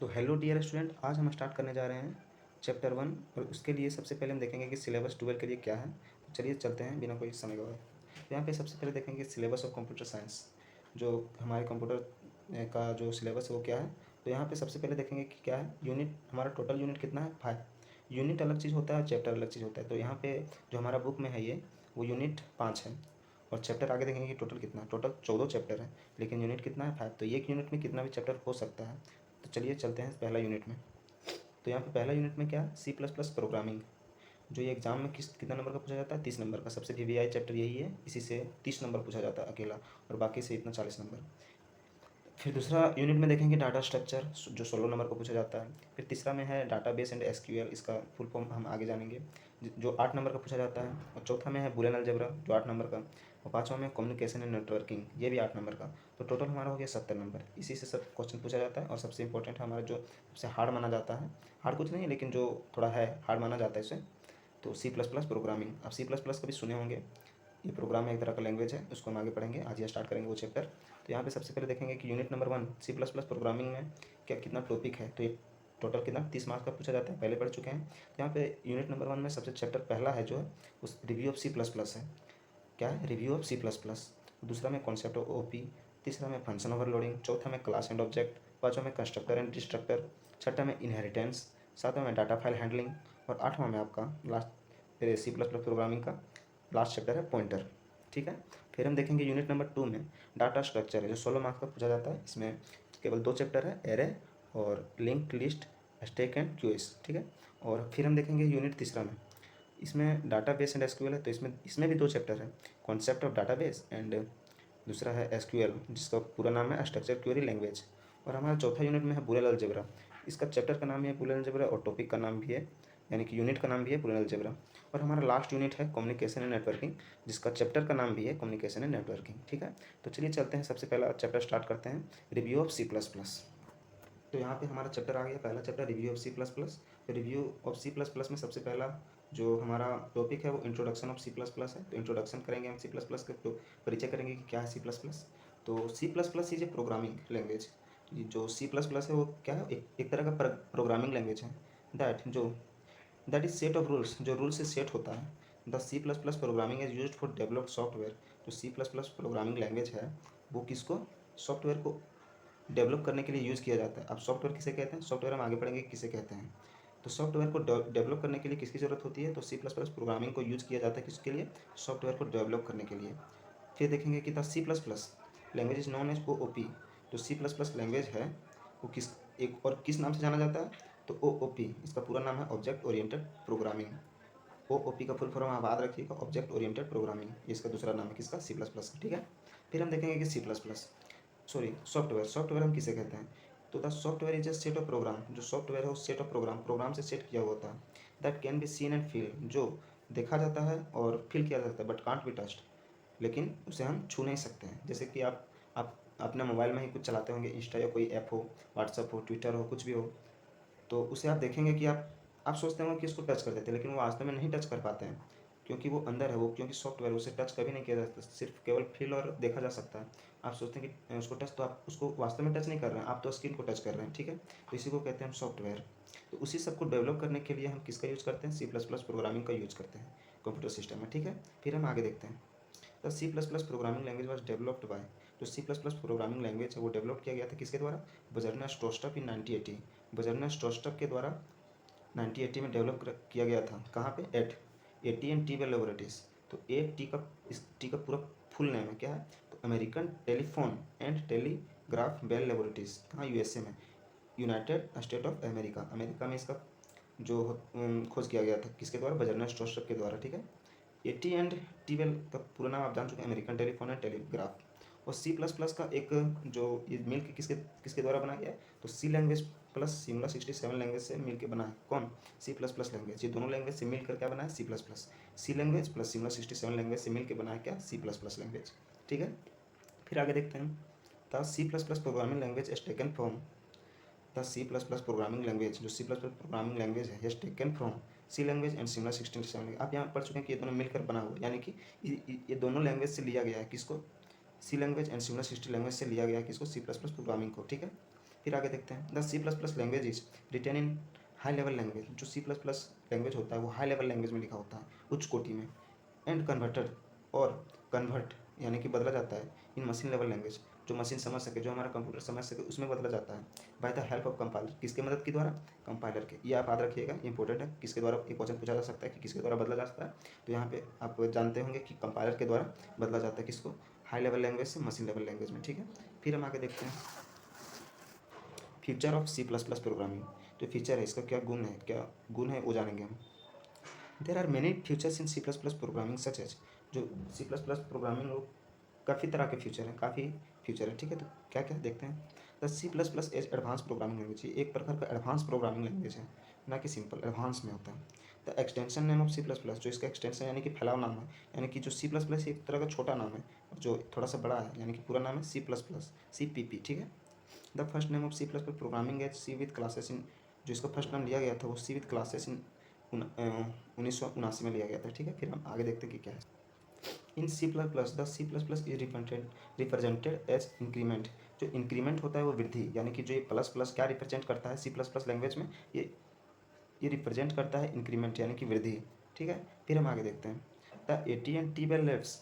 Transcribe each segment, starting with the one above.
तो hello dear student, आज हम स्टार्ट करने जा रहे हैं चैप्टर 1। और उसके लिए सबसे पहले हम देखेंगे कि सिलेबस 12 के लिए क्या है। तो चलिए चलते हैं बिना कोई समय गवाए। तो यहाँ पे सबसे पहले देखेंगे सिलेबस ऑफ कंप्यूटर साइंस, जो हमारे कंप्यूटर का जो सिलेबस है वो क्या है। तो यहाँ पे सबसे पहले देखेंगे कि क्या है यूनिट, हमारा टोटल यूनिट कितना है 5। यूनिट अलग चीज़ होता है, चैप्टर अलग चीज़ होता है। तो यहाँ पे जो हमारा बुक में है ये वो यूनिट 5 है। और चैप्टर आगे देखेंगे कि टोटल कितना है। टोटल 14 चैप्टर है, लेकिन यूनिट कितना है 5। तो एक यूनिट में कितना भी चैप्टर हो सकता है। तो चलिए चलते हैं पहला यूनिट में। तो यहाँ पे पहला यूनिट में क्या है, C++ प्रोग्रामिंग। जो ये एग्जाम में कितना नंबर का पूछा जाता है, 30 नंबर का। सबसे वीवीआई चैप्टर यही है, इसी से 30 नंबर पूछा जाता है अकेला, और बाकी से इतना 40 नंबर। फिर दूसरा यूनिट में देखेंगे डाटा स्ट्रक्चर, जो 16 नंबर का पूछा जाता है। फिर तीसरा में है डाटाबेस एंड एसक्यूएल, इसका फुल फॉर्म हम आगे जानेंगे, जो 8 नंबर का पूछा जाता है। और चौथा में है बूलियन अलजेब्रा, जो 8 नंबर का। और पाँचवा में कम्युनिकेशन एंड नेटवर्किंग, ये भी 8 नंबर का। तो टोटल हमारा हो गया 70 नंबर। इसी से सब क्वेश्चन पूछा जाता है। और सबसे इंपॉर्टेंट हमारा जो सबसे हार्ड माना जाता है, हार्ड कुछ नहीं है लेकिन जो थोड़ा है हार्ड माना जाता है इसे, तो C++ प्रोग्रामिंग। आप C++ कभी सुने होंगे, ये प्रोग्राम एक तरह का लैंग्वेज है, उसको हम आगे पढ़ेंगे। आज ही स्टार्ट करेंगे वो चैप्टर। तो यहाँ पे सबसे पहले देखेंगे कि यूनिट नंबर 1 C++ प्रोग्रामिंग में क्या कितना टॉपिक है। तो ये टोटल कितना 30 मार्क्स का पूछा जाता है, पहले पढ़ चुके हैं। तो यहाँ पे यूनिट नंबर 1 में सबसे चैप्टर पहला है जो है उस रिव्यू ऑफ C++ है। क्या है, रिव्यू ऑफ C++। दूसरा में कॉन्सेप्ट ऑफ OP, तीसरा में फंक्शन ओवरलोडिंग, चौथा में क्लास एंड ऑब्जेक्ट, पाँचवा में कंस्ट्रक्टर एंड डिस्ट्रक्टर, छठा में इनहेरिटेंस, सातवां में डाटा फाइल हैंडलिंग, और आठवां में आपका लास्ट C++ प्रोग्रामिंग का लास्ट चैप्टर है पॉइंटर। ठीक है। फिर हम देखेंगे यूनिट नंबर 2 में डाटा स्ट्रक्चर है, जो 16 मार्क्स का पूछा जाता है। इसमें केवल 2 चैप्टर है, एरे और link list, stack and QS. ठीक है। और फिर हम देखेंगे यूनिट तीसरा में, इसमें डाटाबेस एंड एसक्यूएल है। तो इसमें भी 2 चैप्टर है, कॉन्सेप्ट ऑफ डाटाबेस एंड दूसरा है एसक्यूएल, जिसका पूरा नाम है स्ट्रक्चर क्वेरी लैंग्वेज। और हमारा चौथा यूनिट में है बूलियन अलजेब्रा। इसका चैप्टर का नाम भी है बूलियन अलजेब्रा और टॉपिक का नाम भी है, यानी कि यूनिट का नाम भी है बूलियन अलजेब्रा। और हमारा लास्ट यूनिट है कम्युनिकेशन एंड नेटवर्किंग, जिसका चैप्टर का नाम भी है कम्युनिकेशन एंड नेटवर्किंग। ठीक है। तो चलिए चलते हैं, सबसे पहला चैप्टर स्टार्ट करते हैं, रिव्यू ऑफ C++। तो यहाँ पे हमारा चैप्टर आ गया, पहला चैप्टर रिव्यू ऑफ C++। तो रिव्यू ऑफ C++ में सबसे पहला जो हमारा टॉपिक है वो इंट्रोडक्शन ऑफ C++ है। तो इंट्रोडक्शन करेंगे हम C++ के, तो परिचय करेंगे कि क्या है C++। तो C++ is a programming language. जो C++ है वो क्या है, एक तरह का प्रोग्रामिंग लैंग्वेज है that is set of rules, जो रूल से सेट होता है। The C++ programming is used for developed software. जो C++ प्रोग्रामिंग लैंग्वेज है वो किसको, सॉफ्टवेयर को डेवलप करने के लिए यूज़ किया जाता है। अब सॉफ्टवेयर किसे कहते हैं, सॉफ्टवेयर हम आगे पढ़ेंगे किसे कहते हैं। तो सॉफ्टवेयर को डेवलप करने के लिए किसकी ज़रूरत होती है, तो C++ प्रोग्रामिंग को यूज़ किया जाता है किसके लिए, सॉफ्टवेयर को डेवलप करने के लिए। फिर देखेंगे कि the C++ language is known as OOP। जो C++ लैंग्वेज है वो किस नाम से जाना जाता है, तो OOP, इसका पूरा नाम है ऑब्जेक्ट ओरिएंटेड प्रोग्रामिंग। OOP का फुल फॉर्म आप याद रखिएगा, ऑब्जेक्ट ओरिएंटेड प्रोग्रामिंग। ये इसका दूसरा नाम है किसका, C++ का। ठीक है। फिर हम देखेंगे कि सॉफ्टवेयर हम किसे कहते हैं। तो the software is a set of program. जो सॉफ्टवेयर है वो सेट ऑफ प्रोग्राम से सेट किया हुआ होता है। That can be seen and feel, जो देखा जाता है और फील किया जाता है, बट कांट बी टच्ड, लेकिन उसे हम छू नहीं सकते हैं। जैसे कि आप अपने मोबाइल में ही कुछ चलाते होंगे, इंस्टा या कोई ऐप हो, व्हाट्सअप हो, ट्विटर हो, कुछ भी हो, तो उसे आप देखेंगे कि आप सोचते होंगे कि इसको टच कर देते हैं, लेकिन वो वास्तव में नहीं टच कर पाते हैं, क्योंकि वो अंदर है, वो क्योंकि सॉफ्टवेयर, उसे टच कभी नहीं किया जा सकता, सिर्फ केवल फील और देखा जा सकता है। आप सोचते हैं कि उसको टच, तो आप उसको वास्तव में टच नहीं कर रहे हैं, आप तो स्क्रीन को टच कर रहे हैं। ठीक है। तो इसी को कहते हैं हम सॉफ्टवेयर। तो उसी सब को डेवलप करने के लिए हम किसका यूज़ करते हैं, C++ प्रोग्रामिंग का यूज़ करते हैं कंप्यूटर सिस्टम में। ठीक है। फिर हम आगे देखते हैं, the C++ programming language was developed by. जो C++ प्रोग्रामिंग लैंग्वेज है वो डेवलप किया गया था किसके द्वारा, बजरना स्ट्रोस्टप इन 1980। बजरना स्ट्रोस्टप के द्वारा 1980 में डेवलप किया गया था। कहाँ पे, एट AT&T बेल लेबोरेटरीज। तो इस टी का पूरा फुल नेम है क्या है, तो American telephone and telegraph Bell laboratories. कहाँ, USA में, United State of America, America में इसका जो खोज किया गया था किसके द्वारा, बजरना स्ट्रोस्टप के द्वारा। ठीक है। AT&T बेल का पूरा नाम आप जान चुके हैं, अमेरिकन टेलीफोन एंड टेलीग्राफ। और C++ का एक जो ये मिल के किसके किसके द्वारा बनाया गया है, तो C लैंग्वेज प्लस सिमला 67 लैंग्वेज से मिल के बना है। कौन, C++ लैंग्वेज। ये दोनों लैंग्वेज से मिलकर क्या बना है, C लैंग्वेज प्लस सिमला 67 लैंग्वेज से मिल के बना है क्या, C++ लैंग्वेज। ठीक है। फिर आगे देखते हैं, the C++ programming language as taken from. The C++ programming language, जो C++ प्रोग्रामिंग लैंग्वेज है, has taken from C language and Simula 67। आप यहाँ पढ़ चुके हैं कि ये दोनों मिलकर बना हुआ, यानी कि ये दोनों लैंग्वेज से लिया गया है किसको, C language and Simula 60 language से लिया गया है किसको, C++ प्रोग्रामिंग को। ठीक है। फिर आगे देखते हैं, the C plus plus language is written in high level language. जो सी प्लस प्लस लैंग्वेज होता है वो हाई लेवल लैंग्वेज में लिखा होता है, उच्च कोटि में। एंड कन्वर्टेड, और कन्वर्ट यानी कि बदला जाता है इन मशीन लेवल लैंग्वेज, जो मशीन समझ सके, जो हमारा कंप्यूटर समझ सके, उसमें बदला जाता है bye the help of compiler. किसके मदद के द्वारा? कंपाइलर के। ये आप याद रखिएगा, इंपॉर्टेंट है। किसके द्वारा, एक क्वेश्चन पूछा जा सकता है कि किसके द्वारा बदला जा सकता है, तो यहाँ पे आप जानते होंगे कि कंपाइलर के द्वारा बदला जाता है। किसको? हाई लेवल लैंग्वेज से मशीन लेवल लैंग्वेज में, ठीक है। फिर हम आगे देखते हैं feature of C plus plus programming. जो फीचर है, इसका क्या गुण है, क्या गुण है, वो जानेंगे हम। There are many features in C plus plus programming such as. जो सी प्लस प्लस प्रोग्रामिंग, वो काफ़ी तरह के फीचर हैं, काफ़ी फीचर है, ठीक है। तो क्या क्या देखते हैं। The C plus plus as advance programming language, एक प्रकार का एडवांस प्रोग्रामिंग लैंग्वेज है, ना कि सिंपल, एडवांस में होता है। The extension name of C plus plus, जो इसका एक्सटेंशन यानी कि फैलाव नाम है, यानी कि जो सी प्लस प्लस एक तरह का छोटा नाम है, और जो थोड़ा सा बड़ा है यानी कि पूरा नाम है C plus plus, C P P, ठीक है। The first name of C plus plus programming as C with classes in, जो इसका फर्स्ट नाम लिया गया था वो सी विद क्लासेस इन 1979 में लिया गया था, ठीक है। फिर हम आगे देखते हैं कि क्या है। In C plus plus, the C plus plus is represented as increment. जो इंक्रीमेंट होता है वो वृद्धि, यानी कि जो ये प्लस प्लस क्या रिप्रेजेंट करता है सी प्लस प्लस लैंग्वेज में, ये रिप्रेजेंट करता है इंक्रीमेंट यानी कि वृद्धि, ठीक है। फिर हम आगे देखते हैं। The AT&T Bell labs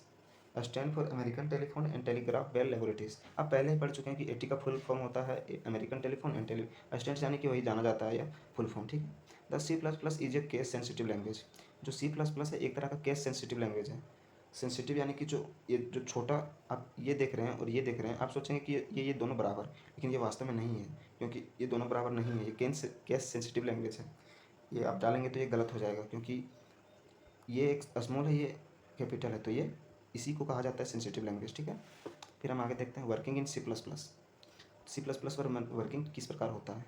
stand for American telephone and telegraph Bell laboratories. आप पहले ही पढ़ चुके हैं कि AT का फुल फॉर्म होता है American telephone and tele stand, यानी कि वही जाना जाता है या फुल फॉर्म, ठीक है। The C plus plus is a case sensitive language. जो सी प्लस प्लस है एक तरह का केस सेंसिटिव लैंग्वेज है। सेंसिटिव यानी कि जो छोटा आप ये देख रहे हैं और ये देख रहे हैं, आप सोचेंगे कि ये दोनों बराबर, लेकिन ये वास्तव में नहीं है, क्योंकि ये दोनों बराबर नहीं है। ये केस सेंसिटिव लैंग्वेज है। ये आप डालेंगे तो ये गलत हो जाएगा, क्योंकि ये एक स्मॉल है, ये कैपिटल है, तो ये इसी को कहा जाता है सेंसिटिव लैंग्वेज, ठीक है। फिर हम आगे देखते हैं working in C plus plus. C plus plus पर वर्किंग किस प्रकार होता है।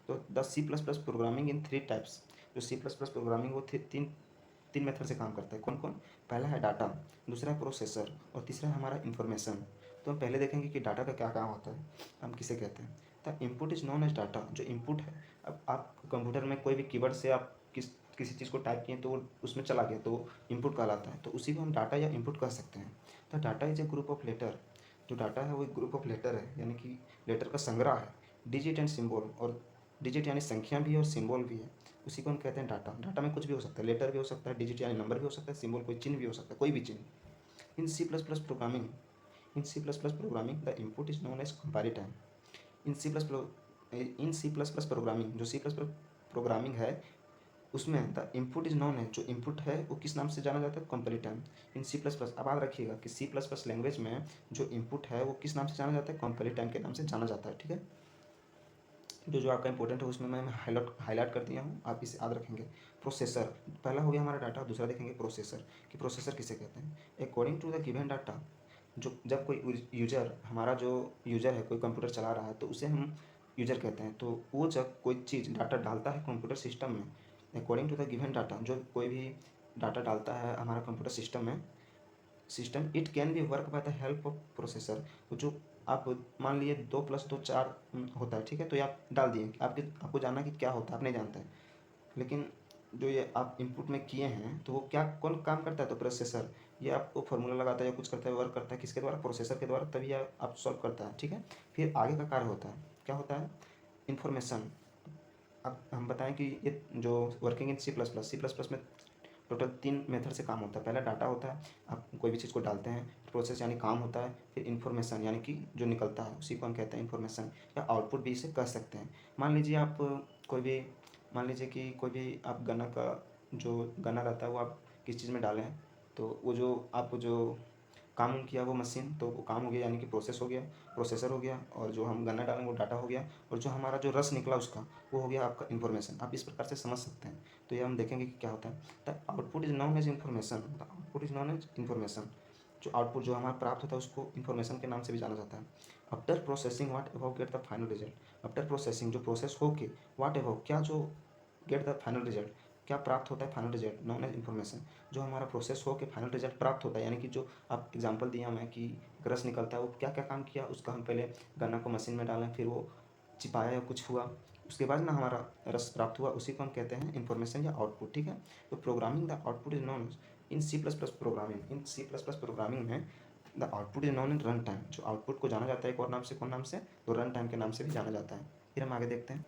तो the C plus plus programming in 3 types. जो सी प्लस प्लस प्रोग्रामिंग वो तीन तीन मेथड से काम करता है। कौन कौन? पहला है डाटा, दूसरा है प्रोसेसर, और तीसरा है हमारा इन्फॉर्मेशन। तो हम पहले देखेंगे कि डाटा का क्या काम होता है, हम किसे कहते हैं। The input is known as data. जो इनपुट है, अब आप कंप्यूटर में कोई भी कीवर्ड से आप किसी चीज़ को टाइप किए तो वो उसमें चला गया, तो इनपुट कहलाता है, तो उसी को हम डाटा या इनपुट कह सकते हैं। The data is a group of letter. जो डाटा है वो एक ग्रुप ऑफ लेटर है, यानी कि लेटर का संग्रह है। डिजिट एंड सिंबल, और डिजिट यानी संख्या भी है और सिंबल भी है, उसी को हम कहते हैं डाटा। डाटा में कुछ भी हो सकता है, लेटर भी हो सकता है, डिजिट यानी नंबर भी हो सकता है, सिंबल कोई चिन्ह भी हो सकता है, कोई भी चिन्ह। In C plus plus programming, in C plus plus programming the input is known as comparator. In C plus plus programming, जो सी प्लस प्लस प्रोग्रामिंग है उसमें द इनपुट इज नोन है, जो इनपुट है वो किस नाम से जाना जाता है? Comparator. In C plus plus, अब याद रखिएगा कि सी प्लस प्लस लैंग्वेज में जो इनपुट है वो किस नाम से जाना जाता है? कंपैरेटर के नाम से जाना जाता है, ठीक है। जो आपका इंपॉर्टेंट है उसमें मैं हाईलाइट कर दिया हूँ, आप इसे याद रखेंगे। प्रोसेसर, पहला हो गया हमारा डाटा, दूसरा देखेंगे प्रोसेसर, कि प्रोसेसर किसे कहते हैं। According to the given data, जो जब कोई यूजर, हमारा जो यूजर है, कोई कंप्यूटर चला रहा है तो उसे हम यूजर कहते हैं। तो वो जब कोई चीज़ डाटा डालता है कंप्यूटर सिस्टम में, according to the given data, जो कोई भी डाटा डालता है हमारा कंप्यूटर सिस्टम में, system it can be work by the help of processor. तो जो आप मान लिए 2+2 4 होता है, ठीक है, तो ये आप डाल दिए, आपको जानना कि क्या होता है, आप नहीं जानते हैं, लेकिन जो ये आप इनपुट में किए हैं तो वो क्या, कौन काम करता है? तो प्रोसेसर। ये आपको फार्मूला लगाता है या कुछ करता है, वर्क करता है किसके द्वारा? प्रोसेसर के द्वारा, तभी आप सॉल्व करता है, ठीक है। फिर आगे का कार्य होता है, क्या होता है? इन्फॉर्मेशन। अब हम बताएं कि ये जो working in C plus plus में टोटल 3 मेथड से काम होता है। पहला डाटा होता है, आप कोई भी चीज़ को डालते हैं, प्रोसेस यानी काम होता है, फिर इन्फॉर्मेशन यानी कि जो निकलता है उसी को हम कहते हैं इन्फॉर्मेशन, या आउटपुट भी इसे कह सकते हैं। मान लीजिए आप कोई भी मान लीजिए कि कोई भी आप गन्ना का जो गन्ना रहता है वो आप किस चीज़ में डालें, तो वो जो आप जो काम किया वो मशीन, तो वो काम हो गया यानी कि प्रोसेस हो गया, प्रोसेसर हो गया, और जो हम गन्ना डालें वो डाटा हो गया, और जो हमारा जो रस निकला उसका वो हो गया आपका इन्फॉर्मेशन। आप इस प्रकार से समझ सकते हैं। तो ये हम देखेंगे कि क्या होता है। The output is known as information, the output is known as information. जो आउटपुट जो हमारा प्राप्त होता है उसको इन्फॉर्मेशन के नाम से भी जाना जाता है। After processing what above get the final result. After processing, जो प्रोसेस हो के, वाट एबव क्या, जो गेट द फाइनल रिजल्ट क्या प्राप्त होता है? Final result known as information. जो हमारा प्रोसेस हो के फाइनल रिजल्ट प्राप्त होता है, यानी कि जो आप एग्जांपल दिया मैं कि रस निकलता है, वो क्या क्या काम किया उसका, हम पहले गन्ना को मशीन में डालें, फिर वो चिपाया या कुछ हुआ, उसके बाद ना हमारा रस प्राप्त हुआ, उसी को हम कहते हैं इन्फॉर्मेशन या आउटपुट, ठीक है। तो programming the output is known in C plus plus programming, in C plus plus programming में the output is known in run time. जो आउटपुट को जाना जाता है एक और नाम से, कौन नाम से? तो रन टाइम के नाम से भी जाना जाता है। फिर हम आगे देखते हैं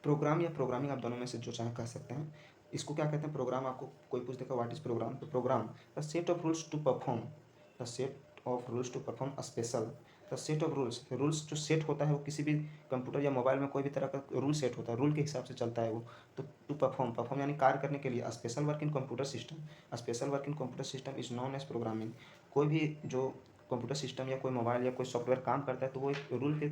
प्रोग्राम या प्रोग्रामिंग, आप दोनों में से जो चाहे कह सकते हैं। इसको क्या कहते हैं प्रोग्राम, आपको कोई पूछ देगा व्हाट इज प्रोग्राम, तो program the set of rules to perform, the set of rules to perform a special, the set of rules, rules जो सेट होता है वो किसी भी कंप्यूटर या मोबाइल में कोई भी तरह का रूल सेट होता है, रूल के हिसाब से चलता है वो। तो टू परफॉर्म, परफॉर्म यानी कार्य करने के लिए, special work in computer system, special work in computer system is known as programming. कोई भी जो कंप्यूटर सिस्टम या कोई मोबाइल या कोई सॉफ्टवेयर काम करता है तो वो एक रूल के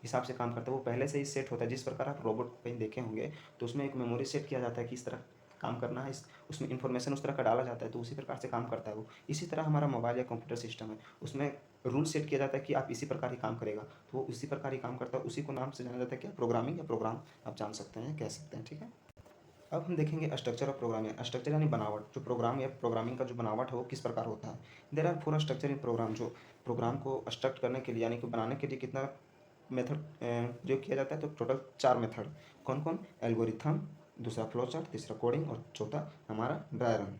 हिसाब से काम करता है, वो पहले से ही सेट होता है। जिस प्रकार आप रोबोट कहीं देखे होंगे तो उसमें एक मेमोरी सेट किया जाता है कि इस तरह काम करना है, उसमें इन्फॉर्मेशन उस तरह का डाला जाता है, तो उसी प्रकार से काम करता है वो। इसी तरह हमारा मोबाइल या कंप्यूटर सिस्टम है, उसमें रूल सेट किया जाता है कि आप इसी प्रकार ही काम करेगा, तो वो उसी प्रकार ही काम करता है, उसी को नाम से जाना जाता है क्या, प्रोग्रामिंग या प्रोग्राम आप जान सकते हैं, कह सकते हैं, ठीक है। अब हम देखेंगे स्ट्रक्चर ऑफ प्रोग्रामिंग। स्ट्रक्चर यानी बनावट, जो प्रोग्राम या प्रोग्रामिंग का जो बनावट है वो किस प्रकार होता है। There are 4 structure in program, जो प्रोग्राम को स्ट्रक्ट करने के लिए यानी कि बनाने के लिए कितना मेथड प्रयोग किया जाता है, तो टोटल 4 मेथड। कौन कौन, एल्गोरिथम, दूसरा फ्लो चार्ट, तीसरा कोडिंग और चौथा हमारा ड्राई रन।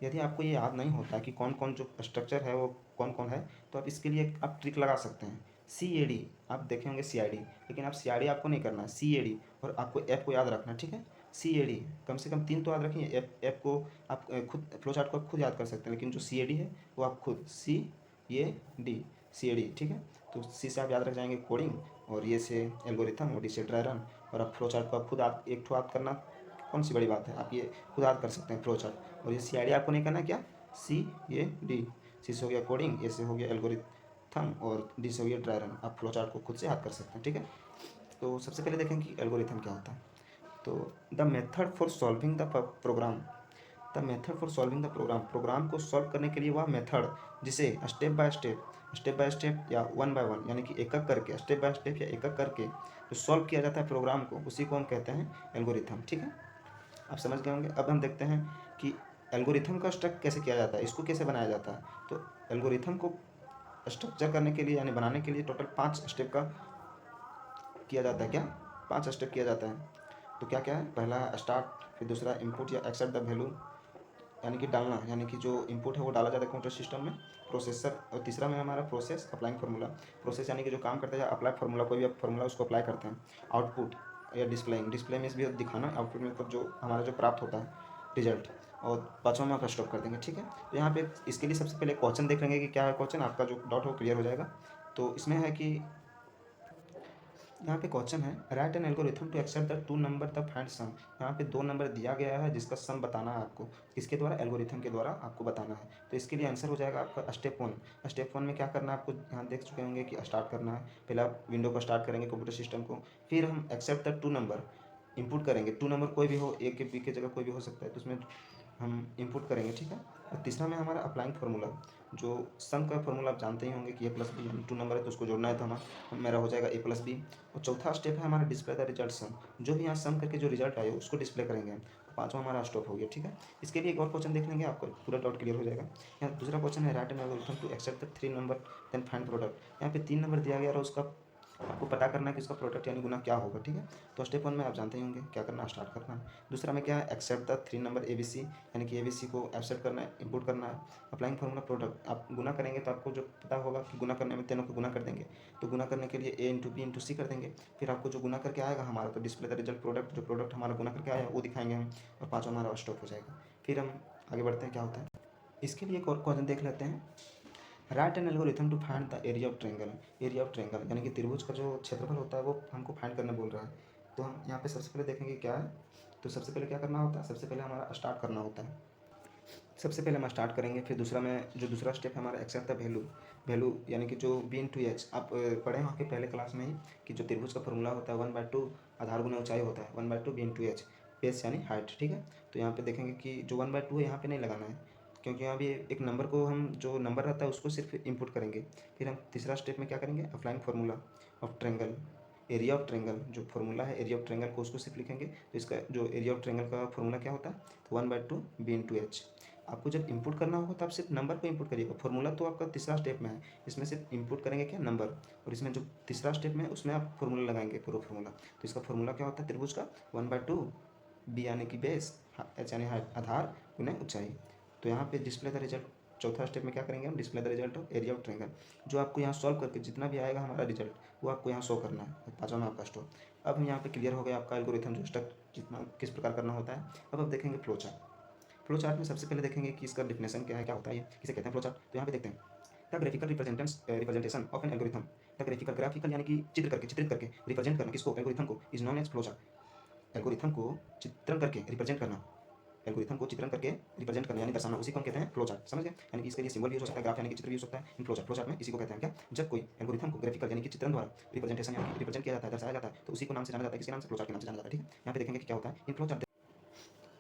यदि आपको ये याद नहीं होता कि कौन कौन जो स्ट्रक्चर है वो कौन कौन है, तो आप इसके लिए आप ट्रिक लगा सकते हैं। CAD, आप देखे होंगे CID, लेकिन आप CID आपको नहीं करना है, CAD, और आपको ऐप को याद रखना है, ठीक है। CAD कम से कम 3 तो याद रखिए, ऐप को आप खुद फ्लो चार्ट को आप खुद याद कर सकते हैं, लेकिन जो CAD है वो आप खुद CAD, ठीक है। तो C से आप याद रख जाएंगे कोडिंग, और ये से एल्गोरिथम, और D से ड्राई रन, और आप फ्लो चार्ट को आप खुद आप एक ठो याद करना कौन सी बड़ी बात है, आप ये खुद याद कर सकते हैं फ्लो चार्ट। और ये CID आपको नहीं करना है, क्या, CAD, C से हो गया कोडिंग, A से हो गया एल्गोरिथम, और D से हो गया ड्राई रन। आप फ्लो चार्ट को खुद से याद कर सकते हैं, ठीक है। तो सबसे पहले देखें कि एल्गोरिथम क्या होता है। तो the method for solving the program, the method for solving the program, program को सॉल्व करने के लिए वह मेथड जिसे स्टेप बाय स्टेप या वन बाय वन, यानी कि एक एक करके, स्टेप बाय स्टेप या एक एक करके जो सॉल्व किया जाता है प्रोग्राम को, उसी को हम कहते हैं एल्गोरिथम, ठीक है। आप समझ गए होंगे। अब हम देखते हैं कि एल्गोरिथम का स्ट्रक्चर कैसे किया जाता है, इसको कैसे बनाया जाता है। तो एल्गोरिथम को स्ट्रक्चर करने के लिए यानी बनाने के लिए टोटल 5 स्टेप का किया जाता है, क्या, 5 स्टेप किया जाता है। तो क्या क्या है, पहला स्टार्ट, फिर दूसरा इनपुट या एक्सेप्ट द वैल्यू, यानी कि डालना, यानी कि जो इनपुट है वो डाला जाता है कंप्यूटर सिस्टम में, प्रोसेसर, और तीसरा में हमारा प्रोसेस, अप्लाइंग फार्मूला, प्रोसेस यानी कि जो काम करता है, अप्लाई फार्मूला, कोई भी फार्मूला उसको अप्लाई करते हैं। आउटपुट या डिस्प्लेइंग, डिस्प्ले में भी दिखाना, आउटपुट में मतलब जो हमारा जो प्राप्त होता है रिजल्ट, और पाँचवा में आप स्टॉप कर देंगे, ठीक है। तो यहाँ पे इसके लिए सबसे पहले क्वेश्चन देख लेंगे कि क्या है क्वेश्चन, आपका जो डाउट हो क्लियर हो जाएगा। तो इसमें है कि यहाँ पे क्वेश्चन है, write an algorithm to accept the two number the find sum. यहाँ पे 2 नंबर दिया गया है जिसका सम बताना है आपको, किसके द्वारा, एल्गोरिथम के द्वारा आपको बताना है। तो इसके लिए आंसर हो जाएगा आपका स्टेप 1। स्टेप 1 में क्या करना है आपको, यहाँ देख चुके होंगे कि स्टार्ट करना है। पहले आप विंडो को स्टार्ट करेंगे कंप्यूटर सिस्टम को, फिर हम एक्सेप्ट द 2 नंबर इनपुट करेंगे। 2 नंबर कोई भी हो, ए के बी के जगह कोई भी हो सकता है, तो उसमें हम इनपुट करेंगे, ठीक है। और तीसरा में हमारा अप्लाइंग फार्मूला, जो सम का फार्मूला आप जानते ही होंगे कि A+B, यानी 2 नंबर है तो उसको जोड़ना है, तो मेरा हो जाएगा A+B। और चौथा स्टेप है हमारा डिस्प्ले द रिजल्ट सम, जो भी यहाँ सम करके जो रिजल्ट आए उसको डिस्प्ले करेंगे हम। तो पाँचवा हमारा स्टॉप हो गया, ठीक है। इसके लिए एक और क्वेश्चन देख लेंगे, आपको पूरा डाउट क्लियर हो जाएगा। यहाँ दूसरा क्वेश्चन है, write an algorithm to accept the 3 number then find product. यहाँ पे 3 नंबर दिया गया और उसका आपको पता करना है कि उसका प्रोडक्ट यानी गुना क्या होगा, ठीक है। तो स्टेप 1 में आप जानते ही होंगे क्या करना है, स्टार्ट करना है। दूसरा में क्या है, एक्सेप्ट द 3 नंबर ABC, यानी कि ABC को एक्सेप्ट करना है, इंपोर्ट करना है। अप्लाइंग फार्मूला प्रोडक्ट, आप गुना करेंगे तो आपको जो पता होगा कि गुना करने में तीनों को गुना कर देंगे, तो गुना करने के लिए A × B × C कर देंगे। फिर आपको जो गुना करके आएगा हमारा, तो डिस्प्ले द रिजल्ट प्रोडक्ट, जो प्रोडक्ट हमारा गुना करके आया वो दिखाएंगे हम, और पाँचवा हमारा स्टॉप हो जाएगा। फिर हम आगे बढ़ते हैं क्या होता है। इसके लिए एक और क्वेश्चन देख लेते हैं, write an algorithm to find the area of triangle. Area of triangle यानी कि त्रिभुज का जो क्षेत्रफल होता है वो हमको फाइंड करने बोल रहा है। तो हम यहाँ पे सबसे पहले देखेंगे क्या है। तो सबसे पहले क्या करना होता है, सबसे पहले हमारा स्टार्ट करना होता है। सबसे पहले हम स्टार्ट करेंगे, फिर दूसरा में जो दूसरा स्टेप है हमारा एक्सेप्ट द वैल्यू, वैल्यू यानी कि जो B × H, आप पढ़े होंगे पहले क्लास में ही कि जो त्रिभुज का फॉर्मूला होता है 1/2 आधार गुना ऊंचाई होता है, 1/2 B × H, बेस यानी हाइट, ठीक है। तो यहाँ पे देखेंगे कि जो 1/2 है यहाँ पे नहीं लगाना है, क्योंकि यहाँ भी एक नंबर को हम जो नंबर रहता है उसको सिर्फ इनपुट करेंगे। फिर हम तीसरा स्टेप में क्या करेंगे, applying formula of triangle, area of triangle, जो फार्मूला है एरिया ऑफ ट्रायंगल को उसको सिर्फ लिखेंगे। तो इसका जो एरिया ऑफ ट्रायंगल का फार्मूला क्या होता है, तो 1/2 B × H। आपको जब इंपुट करना होगा तो आप सिर्फ नंबर को इंपुट करिएगा, फार्मूला तो आपका तीसरा स्टेप में है, इसमें सिर्फ इंपुट करेंगे क्या, नंबर, और इसमें जो तीसरा स्टेप में है उसमें आप फार्मूला लगाएंगे, पूरा फार्मूला। तो इसका फार्मूला क्या होता है त्रिभुज का, 1/2 B यानी कि बेस, H यानी हाइट आधार गुना ऊंचाई। तो यहाँ पे डिस्प्ले द रिजल्ट चौथा स्टेप में क्या करेंगे हम, display the result of area of triangle. जो आपको यहाँ सॉल्व करके जितना भी आएगा हमारा रिजल्ट वो आपको यहाँ शो करना है। पाँचवा में आपका स्टोर। अब हम यहाँ पे क्लियर हो गया आपका एल्गोरिथम जो स्टेप कितना किस प्रकार करना होता है। अब देखेंगे फ्लो चार्ट। फ्लो चार्ट में सबसे पहले देखेंगे कि इसका डिफिनेशन क्या है, क्या होता है, ये किसे कहते हैं फ्लो चार्ट। तो यहाँ पे देखते हैं the graphical representation of an algorithm. The graphical यानी कि चित्रित करके रिप्रेजेंट करना किसको, एल्गोरिथम को, is known as flow chart. Algorithm को चित्रण करके रिप्रेजेंट करना, एल्गोरिथम को चित्रण करके रिप्रेजेंट करना यानी दर्शाना, उसी को हम कहते हैं फ्लो चार्ट। समझ गए? यानी कि इसके लिए सिंबल भी हो सकता है, ग्राफ यानी कि चित्र भी हो सकता है, इन फ्लो चार्ट में इसी को कहते हैं क्या, जब कोई एल्गोरिथम को ग्राफिकल यानी कि चित्रण द्वारा रिप्रेजेंटेशन यानी कि रिप्रेजेंट किया जाता है, दर्शाया जाता है, तो उसी को नाम से जाना जाता है, किसके नाम से, फ्लो चार्ट के नाम से जाना जाता है। ठीक है, यहाँ पे देखेंगे कि क्या होता है इन फ्लो चार्ट।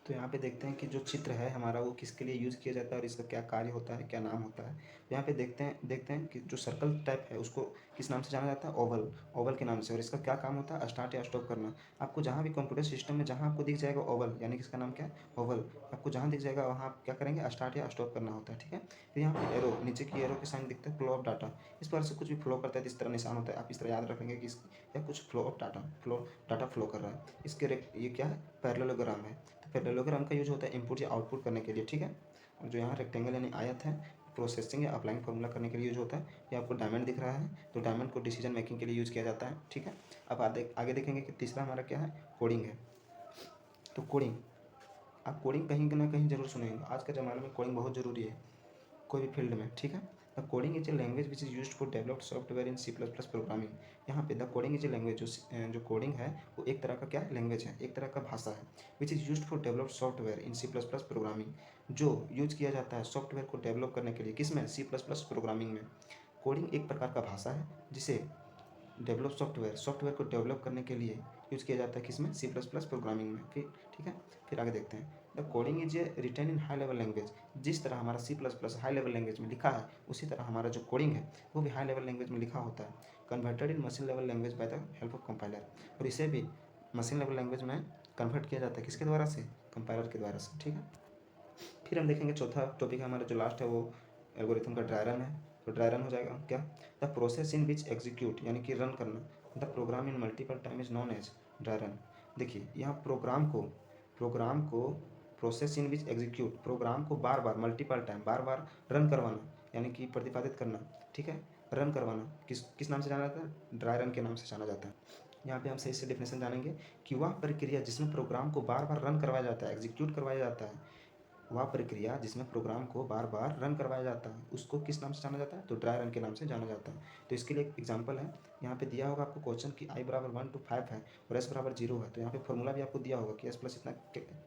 तो यहाँ पे देखते हैं कि जो चित्र है हमारा वो किसके लिए यूज़ किया जाता है और इसका क्या कार्य होता है, क्या नाम होता है। तो यहाँ पे देखते हैं कि जो सर्कल टाइप है उसको किस नाम से जाना जाता है, ओवल, ओवल के नाम से। और इसका क्या काम होता है, स्टार्ट या स्टॉप करना। आपको जहाँ भी कंप्यूटर सिस्टम में जहाँ आपको दिख जाएगा ओवल यानी कि इसका नाम क्या है, ओवल, आपको जहाँ दिख जाएगा वहाँ आप क्या करेंगे, स्टार्ट या स्टॉप करना होता है। ठीक है, फिर यहाँ पे एरो, नीचे की एरो के साइन दिखते हैं, फ्लो ऑफ डाटा। इस पर से कुछ भी फ्लो करता है तो इस तरह निशान होता है, आप इस तरह याद रखेंगे कि या कुछ flow of data, data flow कर रहा है। इसके ये क्या है, पैरेललोग्राम है। पैरेललोग्राम का यूज होता है इनपुट या आउटपुट करने के लिए। ठीक है, और जो यहाँ रेक्टेंगल यानी आयत है, प्रोसेसिंग या अप्लाइंग फार्मूला करने के लिए यूज होता है। ये आपको डायमंड दिख रहा है तो डायमंड को डिसीजन मेकिंग के लिए यूज किया जाता है। ठीक है, अब आगे देखेंगे कि तीसरा हमारा क्या है, कोडिंग है। तो कोडिंग, आप कोडिंग कहीं ना कहीं जरूर सुनेंगे, आज के ज़माने में कोडिंग बहुत ज़रूरी है कोई भी फील्ड में। ठीक है, the coding is a language which is used for developed software in C++ programming. यहाँ पे the coding is a language, जो कोडिंग है वो एक तरह का क्या लैंग्वेज है, एक तरह का भाषा है, which is used for developed software in C++ programming, जो यूज किया जाता है सॉफ्टवेयर को डेवलप करने के लिए, किसमें, C++ प्रोग्रामिंग में। कोडिंग एक प्रकार का भाषा है जिसे डेवलप सॉफ्टवेयर को डेवलप करने के लिए यूज किया जाता है, किसमें, C++ प्रोग्रामिंग में। फिर ठीक है, फिर आगे देखते हैं, the coding is a written in high level language. जिस तरह हमारा C++ हाई लेवल लैंग्वेज में लिखा है उसी तरह हमारा जो कोडिंग है वो भी हाई लेवल लैंग्वेज में लिखा होता है। Converted in machine level language by the help of compiler. और इसे भी मशीन लेवल लैंग्वेज में कन्वर्ट किया जाता है, किसके द्वारा से, कंपाइलर के द्वारा से। ठीक है, फिर हम देखेंगे चौथा टॉपिक हमारा जो लास्ट है वो एल्गोरिथम का ड्राई रन है। तो ड्राई रन हो जाएगा क्या, the process in which execute यानी कि रन करना the program in multiple time is known as dry run. देखिए यहाँ प्रोग्राम को process in which execute, program को बार बार मल्टीपल टाइम बार बार रन करवाना यानी कि प्रतिपादित करना। ठीक है, रन करवाना किस नाम से जाना जाता है, ड्राई रन के नाम से जाना जाता है। यहाँ पे हम सही से डेफिनेशन जानेंगे कि वह प्रक्रिया जिसमें प्रोग्राम को बार बार रन करवाया जाता है, एग्जीक्यूट करवाया जाता है, वह प्रक्रिया जिसमें प्रोग्राम को बार बार रन करवाया जाता है उसको किस नाम से जाना जाता है, तो ड्राई रन के नाम से जाना जाता है। तो इसके लिए एक एग्जांपल है, यहाँ पे दिया होगा आपको क्वेश्चन कि i बराबर 1 to 5 है और s बराबर 0 है। तो यहाँ पे फॉर्मूला भी आपको दिया होगा कि s प्लस इतना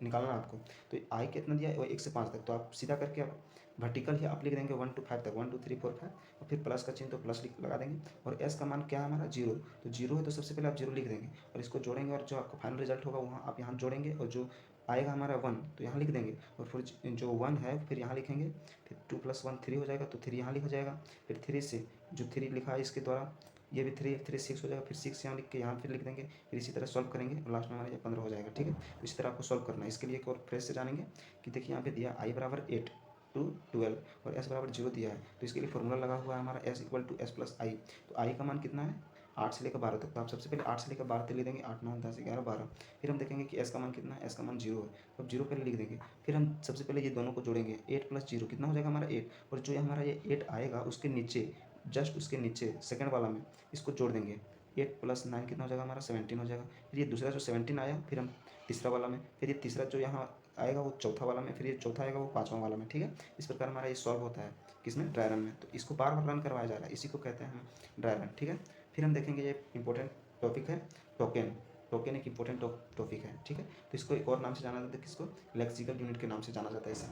निकालना है आपको। तो i कितना दिया है, वो 1 से 5 तक, तो आप सीधा करके आप वर्टिकल ही आप लिख देंगे 1 to 5 तक, 1 2 3 4 5, और फिर प्लस का चिन्ह तो प्लस लगा देंगे। और s का मान क्या है हमारा, 0, तो 0 है तो सबसे पहले आप 0 लिख देंगे और इसको जोड़ेंगे और जो आपका फाइनल रिजल्ट होगा वहाँ आप यहाँ जोड़ेंगे और जो आएगा हमारा 1 तो यहाँ लिख देंगे और फिर जो 1 है फिर यहाँ लिखेंगे, फिर 2 + 1 3 हो जाएगा तो 3 यहाँ लिखा जाएगा। फिर 3 से जो 3 लिखा है इसके द्वारा ये भी 3 6 हो जाएगा, फिर 6 यहाँ लिख के यहाँ फिर लिख देंगे, फिर इसी तरह सॉल्व करेंगे और लास्ट में हमारा ये 15 हो जाएगा। ठीक है, तो इसी तरह आपको सॉल्व करना है। इसके लिए एक और फ्रेश से जानेंगे कि देखिए यहाँ पे दिया i बराबर 8 to 12 और s बराबर 0 दिया है, तो इसके लिए फॉर्मूला लगा हुआ है हमारा s = s + i। तो i का मान कितना है, 8 से लेकर 12 तक, तो आप सबसे पहले 8 से लेकर 12 तक लिख देंगे, 8 9 10 11 12। फिर हम देखेंगे कि s का मान कितना है, s का मान 0 है, तो अब 0 पहले लिख देंगे। फिर हम सबसे पहले ये दोनों को जोड़ेंगे, 8 + 0 कितना हो जाएगा हमारा 8, और जो हमारा ये 8 आएगा उसके नीचे, जस्ट उसके नीचे सेकंड वाला में इसको जोड़ देंगे, 8 + 9 कितना हो जाएगा हमारा 17 हो जाएगा। फिर ये दूसरा जो 17 आया फिर हम तीसरा वाला में, फिर ये तीसरा जो यहाँ आएगा वो चौथा वाला में, फिर ये चौथा आएगा वो पाँचवा वाला में। ठीक है, इस प्रकार हमारा ये सॉल्व होता है किसमें, ड्राई रन में। तो इसको बार बार रन करवाया जा रहा है, इसी को कहते हैं हम ड्राई रन। ठीक है, फिर हम देखेंगे ये इंपॉर्टेंट टॉपिक है टोकन। टोकन एक इंपॉर्टेंट टॉपिक है। ठीक है, तो इसको एक और नाम से जाना जाता है, किसको, लेक्सिकल यूनिट के नाम से जाना जाता है इसे।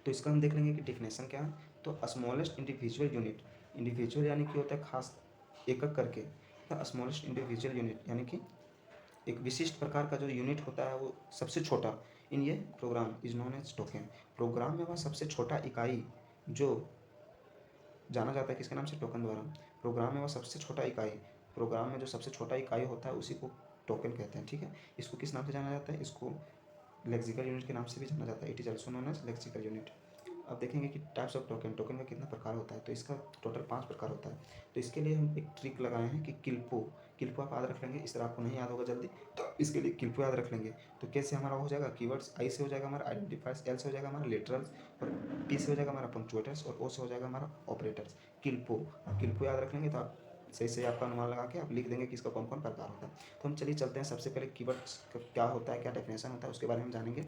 तो इसका हम देख लेंगे कि डिफिनेशन क्या है। तो स्मॉलेस्ट इंडिविजुअल यूनिट, इंडिविजुअल यानी कि होता है खास एकक करके, तो स्मॉलेस्ट इंडिविजुअल यूनिट यानी कि एक विशिष्ट प्रकार का जो यूनिट होता है वो सबसे छोटा इन ये program is known as token. Program में वह सबसे छोटा इकाई जो जाना जाता है किसके नाम से, टोकन द्वारा। प्रोग्राम में वह सबसे छोटा इकाई, प्रोग्राम में जो सबसे छोटा इकाई होता है उसी को टोकन कहते हैं। ठीक है, इसको किस नाम से जाना जाता है, इसको लेक्सिकल यूनिट के नाम से भी जाना जाता है, it is also known as lexical unit. अब देखेंगे कि टाइप्स ऑफ टोकन, टोकन का कितना प्रकार होता है। तो इसका टोटल 5 प्रकार होता है। तो इसके लिए हम एक ट्रिक लगाए हैं कि किल्पो, किल्पो आप याद रख लेंगे। इस तरह आपको नहीं याद होगा जल्दी, तो इसके लिए किल्पो याद रख लेंगे। तो कैसे हमारा हो जाएगा, कीवर्ड्स आई से हो जाएगा हमारा आइडेंटिफायर्स, एल से हो जाएगा हमारा लिटरल्स, और पी से हो जाएगा हमारा पंक्चुएटर्स, और ओ से हो जाएगा हमारा ऑपरेटर्स। किल्पो, आप किल्पो याद रख लेंगे तो आप सही सही आपका अनुमान लगा के आप लिख देंगे कि इसका कौन कौन प्रकार होता है। तो हम चलिए चलते हैं, सबसे पहले कीवर्ड्स का क्या होता है, क्या डेफिनेशन होता है, उसके बारे में जानेंगे।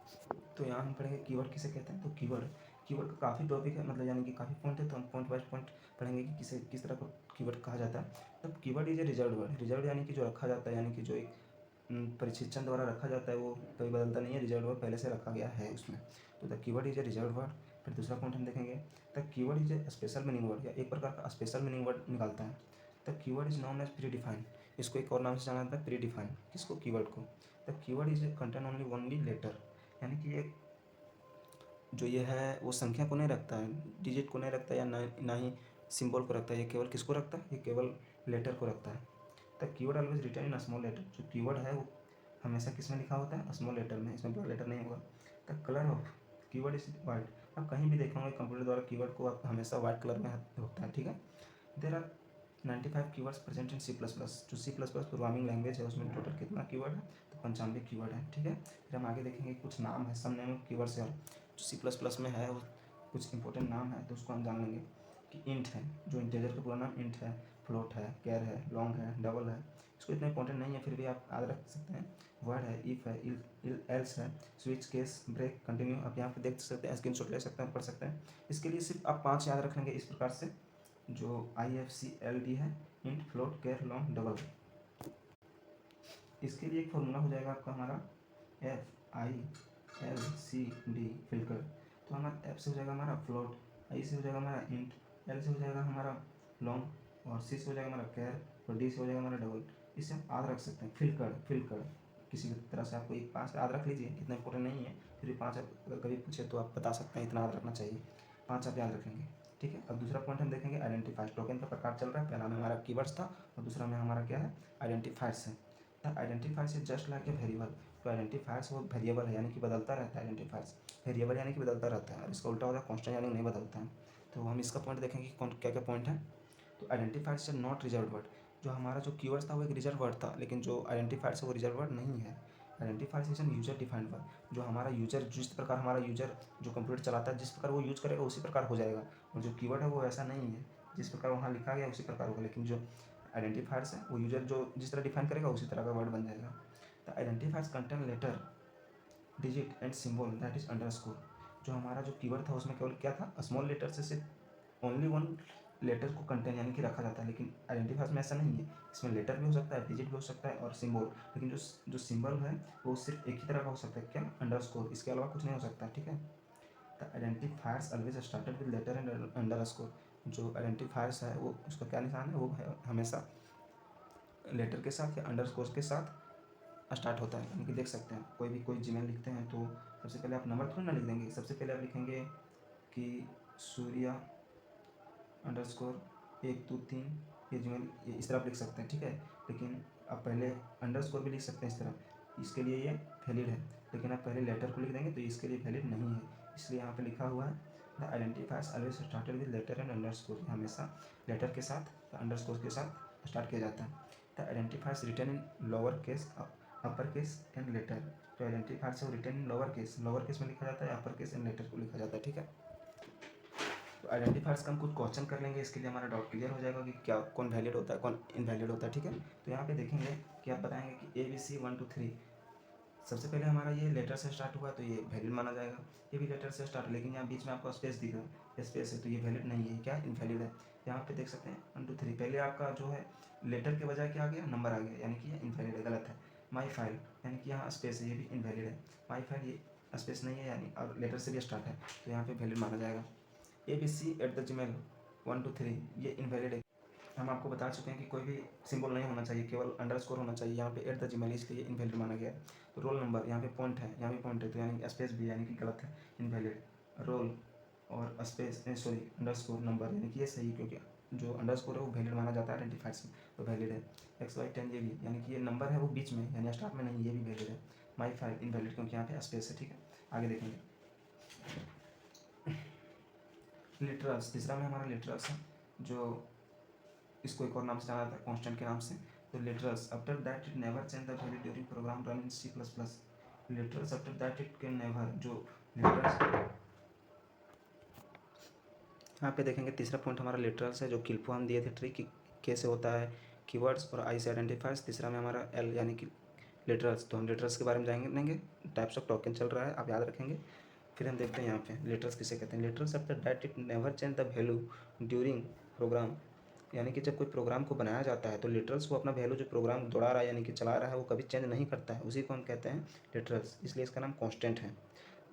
तो यहाँ हम पढ़ेंगे कीवर्ड किसे कहते हैं। तो कीवर्ड, कीवर्ड का काफ़ी टॉपिक है, मतलब यानी कि काफ़ी पॉइंट है, तो हम पॉइंट वाइज पॉइंट पढ़ेंगे कि किस तरह का कीवर्ड कहा जाता है। तब keyword is a reserve word, reserve यानी कि जो रखा जाता है, यानी कि जो एक प्रशिक्षण द्वारा रखा जाता है, वो कभी बदलता नहीं है, रिजर्व वर्ड पहले से रखा गया है उसमें। तो the keyword is a reserve word. फिर दूसरा पॉइंट हम देखेंगे, the keyword is a special meaning word, या एक प्रकार का स्पेशल मीनिंग वर्ड निकालता है। The keyword is known as predefined, इसको एक और नाम से जाना जाता है, प्री डिफाइंड, किसको, कीवर्ड को। The keyword is a contain only letter, यानी कि ये जो ये है वो संख्या को नहीं रखता है, डिजिट को नहीं रखता है, या ना ही सिंबल को रखता है, ये केवल किसको रखता है, ये केवल लेटर को रखता है। The keyword always written in small letter, जो कीवर्ड है वो हमेशा किस में लिखा होता है, स्मॉल लेटर में, इसमें बड़ा लेटर नहीं होगा। The colour of keyword is white, आप कहीं भी देखेंगे कंप्यूटर द्वारा कीवर्ड को आप हमेशा वाइट कलर में होता है, ठीक है। There are 95 keywords present in C++, जो C++ प्रोग्रामिंग लैंग्वेज है उसमें टोटल कितना कीवर्ड है, तो 95 कीवर्ड है, ठीक है। फिर हम आगे देखेंगे कुछ नाम है, सम नेम ऑफ कीवर्ड्स है जो C++ में है, वो कुछ इंपॉर्टेंट नाम है, तो उसको हम जान लेंगे कि इंट है, जो इंटीजर का पूरा नाम इंट है, फ्लोट है, कैर है, लॉन्ग है, डबल है, इसको इतना इंपॉर्टेंट नहीं है, फिर भी आप याद रख सकते हैं। वर्ड है, इफ़ है, एल्स है, स्विच, केस, ब्रेक, कंटिन्यू, आप यहाँ पे देख सकते हैं, स्क्रीनशॉट ले सकते हैं, पढ़ सकते हैं। इसके लिए सिर्फ आप 5 याद रख लेंगे इस प्रकार से, जो IFCLD है, इंट, फ्लोट, कैर, लॉन्ग, डबल। इसके लिए एक फॉर्मूला हो जाएगा आपका हमारा FILCD, फिलकर। तो हमारा F से हो जाएगा हमारा फ्लोट, I से हो जाएगा हमारा इंट, L से हो जाएगा हमारा लॉन्ग, और C से हो जाएगा हमारा कैर, और D से हो जाएगा हमारा डबल। इसे आप याद रख सकते हैं, फिलकर किसी भी तरह से आपको एक 5 याद रख लीजिए, इतना इंपॉर्टेंट नहीं है, फिर भी 5 अगर कभी पूछे तो आप बता सकते हैं, इतना याद रखना चाहिए, 5 आप याद रखेंगे, ठीक है। अब दूसरा पॉइंट हम देखेंगे आइडेंटिफायर्स, टोकन का प्रकार चल रहा है, पहला में हमारा कीवर्ड्स था और दूसरा में हमारा क्या है, आइडेंटिफायर्स है। The identifiers is just like a variable, तो आइडेंटिफायर्स वो वेरिएबल है, यानी कि बदलता रहता है, आइडेंटिफायर्स वेरिएबल यानी कि बदलता रहता है, और इसका उल्टा होता है कांस्टेंट, यानी नहीं बदलता है। तो हम इसका पॉइंट देखेंगे कौन क्या क्या पॉइंट है। तो identifiers is not reserve word, जो हमारा जो कीवर्ड्स था वो एक रिजर्व वर्ड था, लेकिन जो आइडेंटिफायर्स है वो रिजर्व वर्ड नहीं है। Identifiers is an user defined word, जो हमारा यूजर, जिस प्रकार हमारा यूजर जो कंप्यूटर चलाता है जिस प्रकार वो यूज करेगा उसी प्रकार हो जाएगा, और जो कीवर्ड है वो ऐसा नहीं है, जिस प्रकार वहाँ लिखा गया उसी प्रकार होगा, लेकिन जो आइडेंटिफायर्स है वो यूजर जो जिस तरह डिफाइन करेगा उसी तरह का वर्ड बन जाएगा। The identifiers contain letter, digit and symbol that is underscore, जो हमारा जो कीवर्ड था उसमें केवल क्या था, स्मॉल लेटर से सिर्फ ओनली वन लेटर को कंटेन यानी कि रखा जाता है, लेकिन आइडेंटिफायर्स में ऐसा नहीं है, इसमें लेटर भी हो सकता है, डिजिट भी हो सकता है और सिंबल, लेकिन जो सिंबल है वो सिर्फ एक ही तरह का हो सकता है, क्या, अंडरस्कोर, इसके अलावा कुछ नहीं हो सकता, ठीक है। The identifiers always started with letter and underscore, जो आइडेंटिफायर्स है वो उसका क्या निशान है, वो है हमेशा लेटर के साथ या अंडरस्कोर के साथ स्टार्ट होता है, यानी कि देख सकते हैं कोई जीमेल लिखते हैं तो सबसे पहले आप नंबर थोड़ी ना लिख देंगे, सबसे पहले आप लिखेंगे कि सूर्या अंडरस्कोर 123, ये जीमेल, ये इस तरह आप लिख सकते हैं, ठीक है। लेकिन आप पहले अंडरस्कोर भी लिख सकते हैं इस तरह, इसके लिए ये वैलिड है, लेकिन आप पहले लेटर को लिख देंगे तो इसके लिए वैलिड नहीं है, इसलिए यहाँ पे लिखा हुआ है the identifiers always started with letter and underscore, हमेशा लेटर के साथ या अंडरस्कोर के साथ स्टार्ट किया जाता है। The identifiers written in lower case, upper case and letter, तो आइडेंटिफायर्स है रिटन इन लोअर केस में लिखा जाता है, अपर केस एंड लेटर को लिखा जाता है, ठीक है। तो आइडेंटिफायर्स का हम कुछ क्वेश्चन कर लेंगे, इसके लिए हमारा डाउट क्लियर हो जाएगा कि क्या कौन वैलिड होता है कौन इनवैलिड होता है, ठीक है। तो यहाँ पे देखेंगे कि आप बताएंगे कि ABC 1 2 3, सबसे पहले हमारा ये लेटर से स्टार्ट हुआ तो ये वैलिड माना जाएगा, ये भी लेटर से स्टार्ट, लेकिन यहाँ बीच में आपको स्पेस दिख रहा है, स्पेस है तो ये वैलिड नहीं है, क्या, इनवैलिड है। यहाँ पे देख सकते हैं 1 2 3, पहले आपका जो है लेटर के बजाय क्या आ गया, नंबर आ गया, यानी कि ये इनवैलिड है, गलत है। माई फाइल, यानी कि यहाँ स्पेस है, ये भी इनवैलिड है। माई फाइल, ये स्पेस नहीं है, यानी और लेटर से भी स्टार्ट है तो यहाँ पे वैलिड माना जाएगा। ABC@gmail 1 2 3, ये इनवैलिड है, हम आपको बता चुके हैं कि कोई भी सिंबल नहीं होना चाहिए, केवल अंडरस्कोर होना चाहिए, यहाँ पे @gmail, इसलिए इनवैलिड माना गया है। तो रोल नंबर, यहाँ पे पॉइंट है, यहाँ भी पॉइंट है, तो यानी स्पेस भी यानी कि गलत है, इनवैलिड। रोल और स्पेस सॉरी अंडरस्कोर नंबर, यानी कि ये सही, क्योंकि जो अंडरस्कोर है वो वैलिड माना जाता है आइडेंटिफायर्स में, तो वैलिड है। XY10, ये भी यानी कि ये नंबर है वो बीच में यानी स्टार्ट में नहीं, ये भी वैलिड है। माई फाइल इनवैलिड, क्योंकि यहाँ पे स्पेस है, ठीक है। आगे देखेंगे लिटरल्स, तीसरा में हमारा लिटरल्स है, जो इसको एक और नाम से जाना जाता है कांस्टेंट के नाम से। तो literals after that it never change the value during program run in C plus plus. Literals after that it can never, जो लिटरल्स, यहाँ पे देखेंगे तीसरा पॉइंट हमारा लिटरल्स है, जो किल्पो हम दिए थे ट्रिक कैसे होता है कीवर्ड्स और आई से आइडेंटिफायर्स। तीसरा में हमारा एल यानी कि लिटरल्स। तो हम लिटरल्स के बारे में जानेंगे, टाइप्स ऑफ टोकन चल रहा है, आप याद रखेंगे। फिर हम देखते हैं यहाँ पे लिटरल्स किसे कहते हैं। Literals after that it never change the value during program, यानी कि जब कोई प्रोग्राम को बनाया जाता है तो लिटरल्स वो अपना वैल्यू जो प्रोग्राम दौड़ा रहा है यानी कि चला रहा है वो कभी चेंज नहीं करता है, उसी को हम कहते हैं लिटरल्स, इसलिए इसका नाम कांस्टेंट है।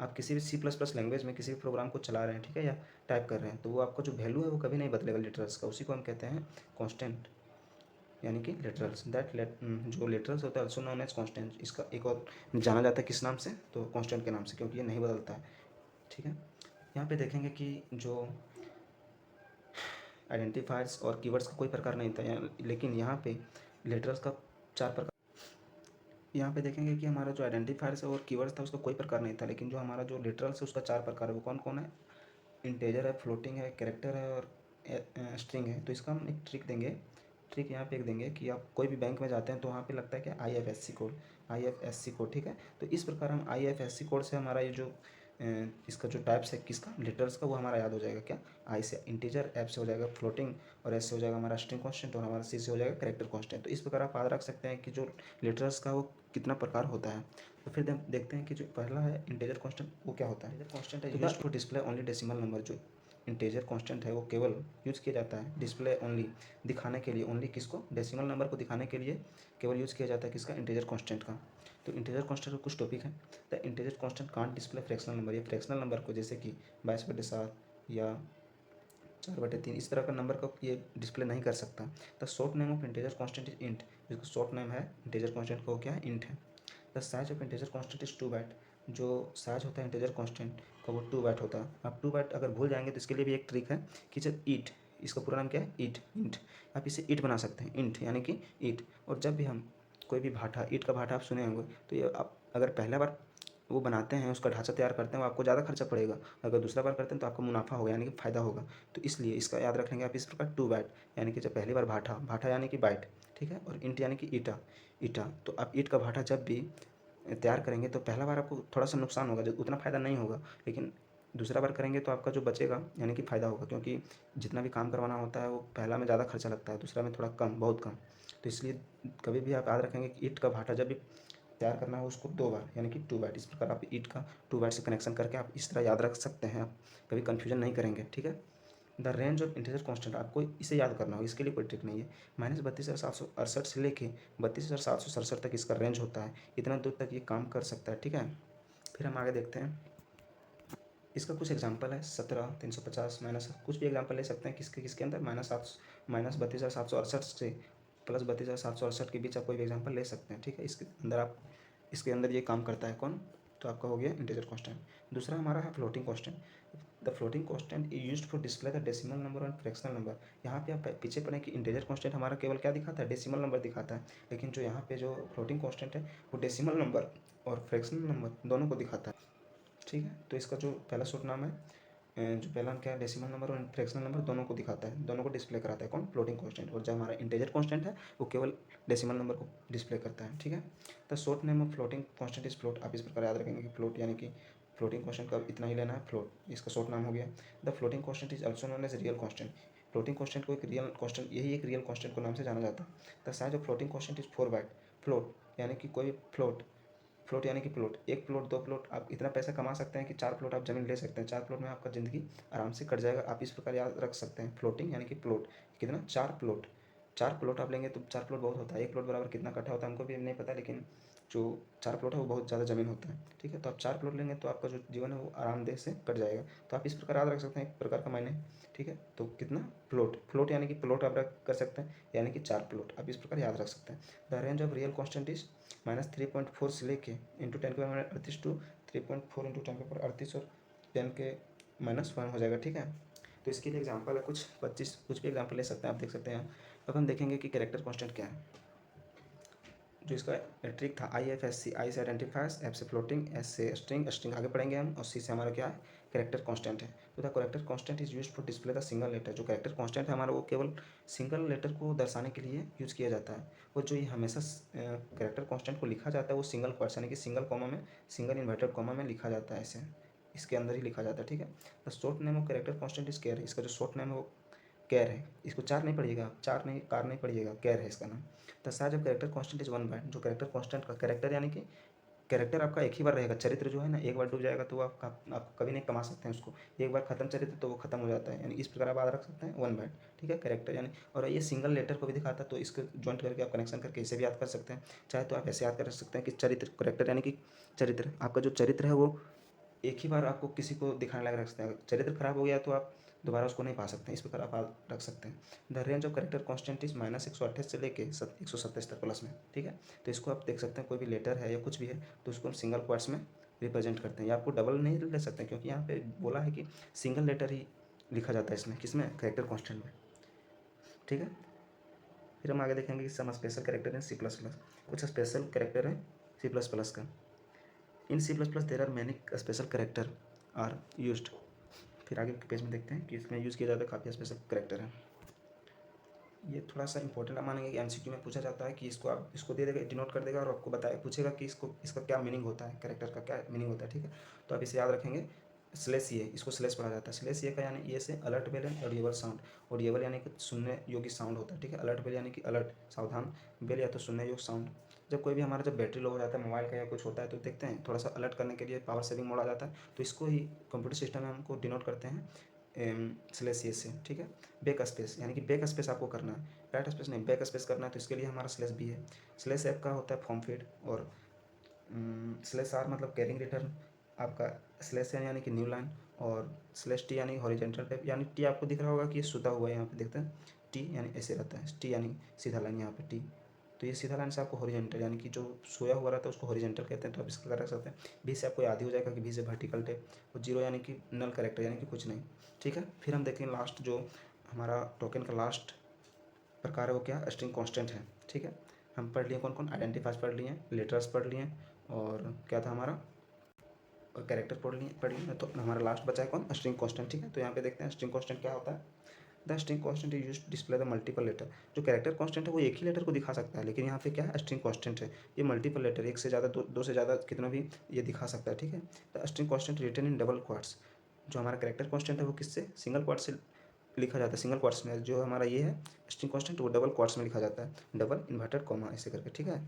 आप किसी भी सी प्लस प्लस लैंग्वेज में किसी भी प्रोग्राम को चला रहे हैं, ठीक है, या टाइप कर रहे हैं, तो वो आपका जो वैल्यू है वो कभी नहीं बदलेगा लिटरल्स का, उसी को हम कहते हैं कांस्टेंट यानी कि लिटरल्स। जो लिटरल्स होता है ऑल्सो नोन एज कांस्टेंट, इसका एक और जाना जाता है किस नाम से, तो कांस्टेंट के नाम से, क्योंकि ये नहीं बदलता है, ठीक है। यहाँ पे देखेंगे कि जो आइडेंटिफायर्स और कीवर्ड्स का कोई प्रकार नहीं था, लेकिन यहाँ पे लिटरल्स का 4 प्रकार। यहाँ पे देखेंगे कि हमारा जो आइडेंटिफायर्स और कीवर्ड्स था उसका कोई प्रकार नहीं था, लेकिन जो हमारा जो लिटरल्स है उसका 4 प्रकार है। वो कौन कौन है? इंटेजर है, फ्लोटिंग है, कैरेक्टर है और स्ट्रिंग है। तो इसका हम एक ट्रिक देंगे, ट्रिक यहाँ पे एक देंगे कि आप कोई भी बैंक में जाते हैं तो वहाँ पे लगता है कि IFSC कोड, IFSC कोड, ठीक है। तो इस प्रकार हम IFSC कोड से हमारा ये जो इसका जो टाइप्स है किसका, लिटर्स का, वो हमारा याद हो जाएगा। क्या? आई से इंटीजर, एफ से हो जाएगा फ्लोटिंग, और एस से हो जाएगा हमारा स्ट्रिंग कांस्टेंट, और हमारा सी से हो जाएगा कैरेक्टर कांस्टेंट। तो इस प्रकार आप याद रख सकते हैं कि जो लिटर्स का वो कितना प्रकार होता है। तो फिर देखते हैं कि जो पहला है इंटीजर कांस्टेंट, वो क्या होता है। इंटीजर कांस्टेंट है used to display only decimal number. जो इंटीजर कांस्टेंट है वो केवल यूज़ किया जाता है डिस्प्ले ओनली, दिखाने के लिए। ओनली किसको? डेसिमल नंबर को दिखाने के लिए केवल यूज़ किया जाता है किसका? इंटीजर कांस्टेंट का। तो इंटीजर कांस्टेंट का कुछ टॉपिक है। The integer constant can't display fractional number. ये फ्रैक्शनल नंबर को, जैसे कि 22/7 या 4/3, इस तरह का नंबर को ये डिस्प्ले नहीं कर सकता। The short name of integer constant is int. जिसका शॉर्ट नेम है इंटीजर कांस्टेंट को, क्या है? इंट है। The size of integer constant is 2 byte. जो साइज होता है इंटीजर कांस्टेंट का वो 2 बाइट होता है। आप 2 बाइट अगर भूल जाएंगे तो इसके लिए भी एक ट्रिक है कि जब ईट, इसका पूरा नाम क्या है? ईट, इंट, आप इसे ईट बना सकते हैं, इंट यानी कि ईट। और जब भी हम कोई भी भाटा, ईट का भाटा आप सुने होंगे, तो ये आप अगर पहला बार वो बनाते हैं, उसका ढांचा तैयार करते हैं, वो आपको ज़्यादा खर्चा पड़ेगा। अगर दूसरा बार करते हैं तो आपको मुनाफा होगा यानी कि फ़ायदा होगा। तो इसलिए इसका याद रखेंगे आप इस प्रकार 2 बाइट, यानी कि जब पहली बार भाटा, भाटा यानी कि बाइट, ठीक है, और इंट यानी कि ईटा, ईटा। तो आप ईट का भाटा जब भी तैयार करेंगे तो पहला बार आपको थोड़ा सा नुकसान होगा, जो उतना फ़ायदा नहीं होगा, लेकिन दूसरा बार करेंगे तो आपका जो बचेगा यानी कि फ़ायदा होगा, क्योंकि जितना भी काम करवाना होता है वो पहला में ज़्यादा खर्चा लगता है, दूसरा में थोड़ा कम, बहुत कम। तो इसलिए कभी भी आप याद रखेंगे कि ईट का भाटा जब भी तैयार करना है उसको 2 बार यानी कि 2 बाइट। इस प्रकार आप ईट का 2 बाइट से कनेक्शन करके आप इस तरह याद रख सकते हैं, आप कभी कन्फ्यूजन नहीं करेंगे, ठीक है। The range of integer constant, आपको इसे याद करना हो, इसके लिए कोई ट्रिक नहीं है। -32,768 से लेके 32,767 तक इसका रेंज होता है, इतना दूर तक ये काम कर सकता है, ठीक है। फिर हम आगे देखते हैं, इसका कुछ एग्जांपल है। 17, 350 माइनस, कुछ भी एग्जांपल ले सकते हैं किसके किसके अंदर, -32,768 से +32,768 के बीच आप कोई भी एग्जांपल ले सकते हैं, ठीक है। इसके अंदर ये काम करता है कौन? तो आपका हो गया इंटीजर कांस्टेंट। दूसरा हमारा है floating constant. The floating constant is used for display the decimal number and fractional number. यहाँ पे आप पीछे पढ़ें कि इंटीजर कांस्टेंट हमारा केवल क्या दिखाता है? डेसिमल नंबर दिखाता है, लेकिन जो यहाँ पे जो फ्लोटिंग कांस्टेंट है वो डेसिमल नंबर और फ्रैक्शनल नंबर दोनों को दिखाता है, ठीक है। तो इसका जो पहला शॉर्ट नाम है, जो पहला क्या है, डेसिमल नंबर और फ्रैक्शनल नंबर दोनों को दिखाता है, दोनों को डिस्प्ले कराता है कौन? Floating constant. और जो हमारा इंटीजर कांस्टेंट है वो केवल डेसिमल नंबर को डिस्प्ले करता है, ठीक है। The short name of floating constant is float. आप इस प्रकार याद रखेंगे कि फ्लोट यानी कि फ्लोटिंग कांस्टेंट का इतना ही लेना है, फ्लोट, इसका शॉर्ट नाम हो गया। The floating constant is also known as real constant. Floating constant को एक रियल कांस्टेंट, यही एक रियल कांस्टेंट को नाम से जाना जाता है। The size of floating constant is 4 byte. Float यानी कि कोई फ्लोट, फ्लोट यानी कि प्लॉट, एक प्लॉट, 2 प्लॉट, आप इतना पैसा कमा सकते हैं कि 4 प्लॉट आप ज़मीन ले सकते हैं। 4 प्लॉट में आपका ज़िंदगी आराम से कट जाएगा। आप इस प्रकार याद रख सकते हैं, फ्लोटिंग यानी कि प्लॉट कितना? 4 प्लॉट। 4 प्लॉट आप लेंगे तो 4 प्लॉट बहुत होता है, एक प्लॉट बराबर कितना कट्ठा होता है हमको भी नहीं पता, लेकिन जो 4 प्लॉट है वो बहुत ज़्यादा ज़मीन होता है, ठीक है। तो आप 4 प्लॉट लेंगे तो आपका जो जीवन है वो आरामदेह से कट जाएगा। तो आप इस प्रकार याद रख सकते हैं, एक प्रकार का मायने, ठीक है। तो कितना? प्लॉट, फ्लोट यानी कि प्लॉट आप रख कर सकते हैं, यानी कि 4 प्लॉट आप इस प्रकार याद रख सकते हैं। The range of real constant is -3.4 से लेके इंटू 10⁻38 टू 3.4 इंटू 10⁻38 और 10 के -1 हो जाएगा, ठीक है। तो इसके लिए एग्जांपल है कुछ 25, कुछ भी एग्जांपल ले सकते हैं, आप देख सकते हैं। अब हम देखेंगे कि कैरेक्टर कांस्टेंट क्या है। जो इसका ट्रिक था, IFSC, आई से आइडेंटिफायर्स, एफ से फ्लोटिंग, एस से स्ट्रिंग, स्ट्रिंग आगे पढ़ेंगे हम, और सी से हमारा क्या है? कैरेक्टर कांस्टेंट है। तो the character constant is used for display the single letter. जो कैरेक्टर कांस्टेंट है हमारा वो केवल सिंगल लेटर को दर्शाने के लिए यूज़ किया जाता है। और जो ये हमेशा कैरेक्टर कांस्टेंट को लिखा जाता है वो सिंगल क्वाट्स यानी कि सिंगल कॉमा में, सिंगल इन्वर्टेड कॉमा में लिखा जाता है, ऐसे इसके अंदर ही लिखा जाता है, ठीक है। The short name of character constant is char है। इसका जो शॉर्ट नेम है वो कैर है। इसको चार नहीं पढ़िएगा, चार नहीं, कार नहीं पढ़िएगा, कैर है इसका नाम। The size of character constant is 1 byte. जो कैरेक्टर कांस्टेंट का कैरेक्टर यानी कि कैरेक्टर आपका एक ही बार रहेगा, चरित्र जो है ना एक बार डूब जाएगा तो आप कभी नहीं कमा सकते हैं उसको। एक बार खत्म चरित्र तो वो खत्म हो जाता है, यानी इस प्रकार आप याद रख सकते हैं 1 बाइट, ठीक है, कैरेक्टर यानी। और ये सिंगल लेटर को भी दिखाता है, तो इसको ज्वाइंट करके आप कनेक्शन करके इसे भी याद कर सकते हैं। चाहे तो आप ऐसे याद कर सकते हैं कि चरित्र कैरेक्टर यानी कि चरित्र, आपका जो चरित्र है वो एक ही बार आपको किसी को दिखाने लगा रख सकते हैं। चरित्र खराब हो गया तो आप दोबारा उसको नहीं पा सकते हैं, इस प्रकार आप याद रख सकते हैं। The range of character constant is -128 से लेके 127 तक प्लस में, ठीक है। तो इसको आप देख सकते हैं, कोई भी लेटर है या कुछ भी है तो उसको हम सिंगल क्वाट्स में रिप्रेजेंट करते हैं। या आपको डबल नहीं ले सकते क्योंकि यहाँ पे बोला है कि सिंगल लेटर ही लिखा जाता है इसमें, किसमें, कैरेक्टर कांस्टेंट में, ठीक है। फिर हम आगे देखेंगे कि some special character in C++। कुछ स्पेशल कैरेक्टर है C++ का। In C++ there are many special character are used. फिर आगे के पेज में देखते हैं कि इसमें यूज़ किया जाता है काफ़ी स्पेशल कैरेक्टर है। ये थोड़ा सा इंपॉर्टेंट आप मानेंगे कि एमसीक्यू में पूछा जाता है कि इसको आप इसको दे देगा, डिनोट कर देगा और आपको बताए पूछेगा कि इसका क्या मीनिंग होता है, कैरेक्टर का क्या मीनिंग होता है, ठीक है। तो आप इसे याद रखेंगे। स्लेस ये, इसको स्लेस पढ़ा जाता है। स्लेस ये का यानी ये से alert bell and audible sound. Audible यानी कि सुनने योग्य साउंड होता है, ठीक है। अलर्ट बेल यानी कि अलर्ट सावधान, बेल या तो सुनने योग्य साउंड। जब कोई भी हमारा जब बैटरी लो हो जाता है मोबाइल का या कुछ होता है तो देखते हैं थोड़ा सा अलर्ट करने के लिए पावर सेविंग मोड आ जाता है, तो इसको ही कंप्यूटर सिस्टम में हमको डिनोट करते हैं स्लेस ये से, ठीक है। बैक स्पेस यानी कि बैक स्पेस आपको करना है, राइट स्पेस नहीं, बैक स्पेस करना है, तो इसके लिए हमारा स्लेस बी है। स्लेस एफ का होता है फॉर्म फीड। और स्लेस आर मतलब कैरिंग रिटर्न आपका। स्लेस एन यानी कि न्यू लाइन। और स्लेस टी यानी हॉरिजेंटल टाइप, यानी टी आपको दिख रहा होगा कि ये सुधा हुआ है, यहाँ पे देखते हैं टी यानी ऐसे रहता है, टी यानी सीधा लाइन, यहाँ पे टी। तो ये सीधा लाइन से आपको हॉरिजेंटल यानी कि जो सोया हुआ रहता है उसको हॉरिजेंटल कहते हैं, तो आप इसका रख सकते हैं। भी से आपको याद ही हो जाएगा कि भी से वर्टिकल टाइप। और जीरो यानी कि नल कैरेक्टर यानी कि कुछ नहीं, ठीक है। फिर हम देखेंगे लास्ट जो हमारा टोकन का लास्ट प्रकार है वो क्या, स्ट्रिंग कांस्टेंट है, ठीक है। हम पढ़ लिए कौन कौन, आइडेंटिफाइज पढ़ लिए, लेटर्स पढ़ लिए, और क्या था हमारा, और कैरेक्टर पढ़ लिए। तो हमारा लास्ट बचा है कौन, स्ट्रिंग कांस्टेंट, ठीक है। तो यहाँ पे देखते हैं स्ट्रिंग कांस्टेंट क्या होता है। The string constant is used to display the multiple letter. जो कैरेक्टर कांस्टेंट है वो एक ही लेटर को दिखा सकता है, लेकिन यहाँ पे क्या है, स्ट्रिंग कांस्टेंट है, ये मल्टीपल लेटर, एक से ज़्यादा, दो से ज़्यादा कितना भी ये दिखा सकता है, ठीक है। The string constant written in double quotes. जो हमारा कैरेक्टर कांस्टेंट है वो किससे, सिंगल क्वाट्स से लिखा जाता है, सिंगल क्वाट्स में। जो हमारा ये है स्ट्रिंग कांस्टेंट वो डबल क्वाट्स में लिखा जाता है, डबल इन्वर्टेड कॉमा ऐसे करके, ठीक है।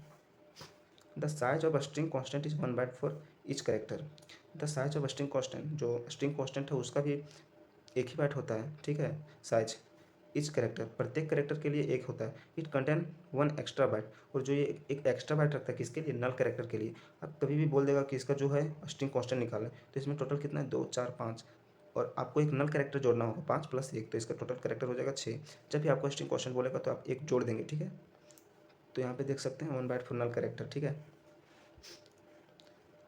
The size of string constant is 1 byte for each character. The size of string constant, जो स्ट्रिंग कांस्टेंट है उसका भी एक ही बाइट होता है, ठीक है। साइज इच कैरेक्टर, प्रत्येक कैरेक्टर के लिए एक होता है। It contain 1 extra byte. और जो ये एक एक्स्ट्रा बाइट रखता है किसके लिए, नल कैरेक्टर के लिए। अब कभी भी बोल देगा कि इसका जो है स्ट्रिंग कांस्टेंट निकालें, तो इसमें टोटल कितना है, 2 4 5, और आपको एक नल कैरेक्टर जोड़ना होगा, 5 + 1, तो इसका टोटल कैरेक्टर हो जाएगा 6। जब भी आपको स्ट्रिंग कांस्टेंट बोलेगा तो आप एक जोड़ देंगे, ठीक है। तो यहाँ पे देख सकते हैं 1 बाइट फॉर नल कैरेक्टर, ठीक है।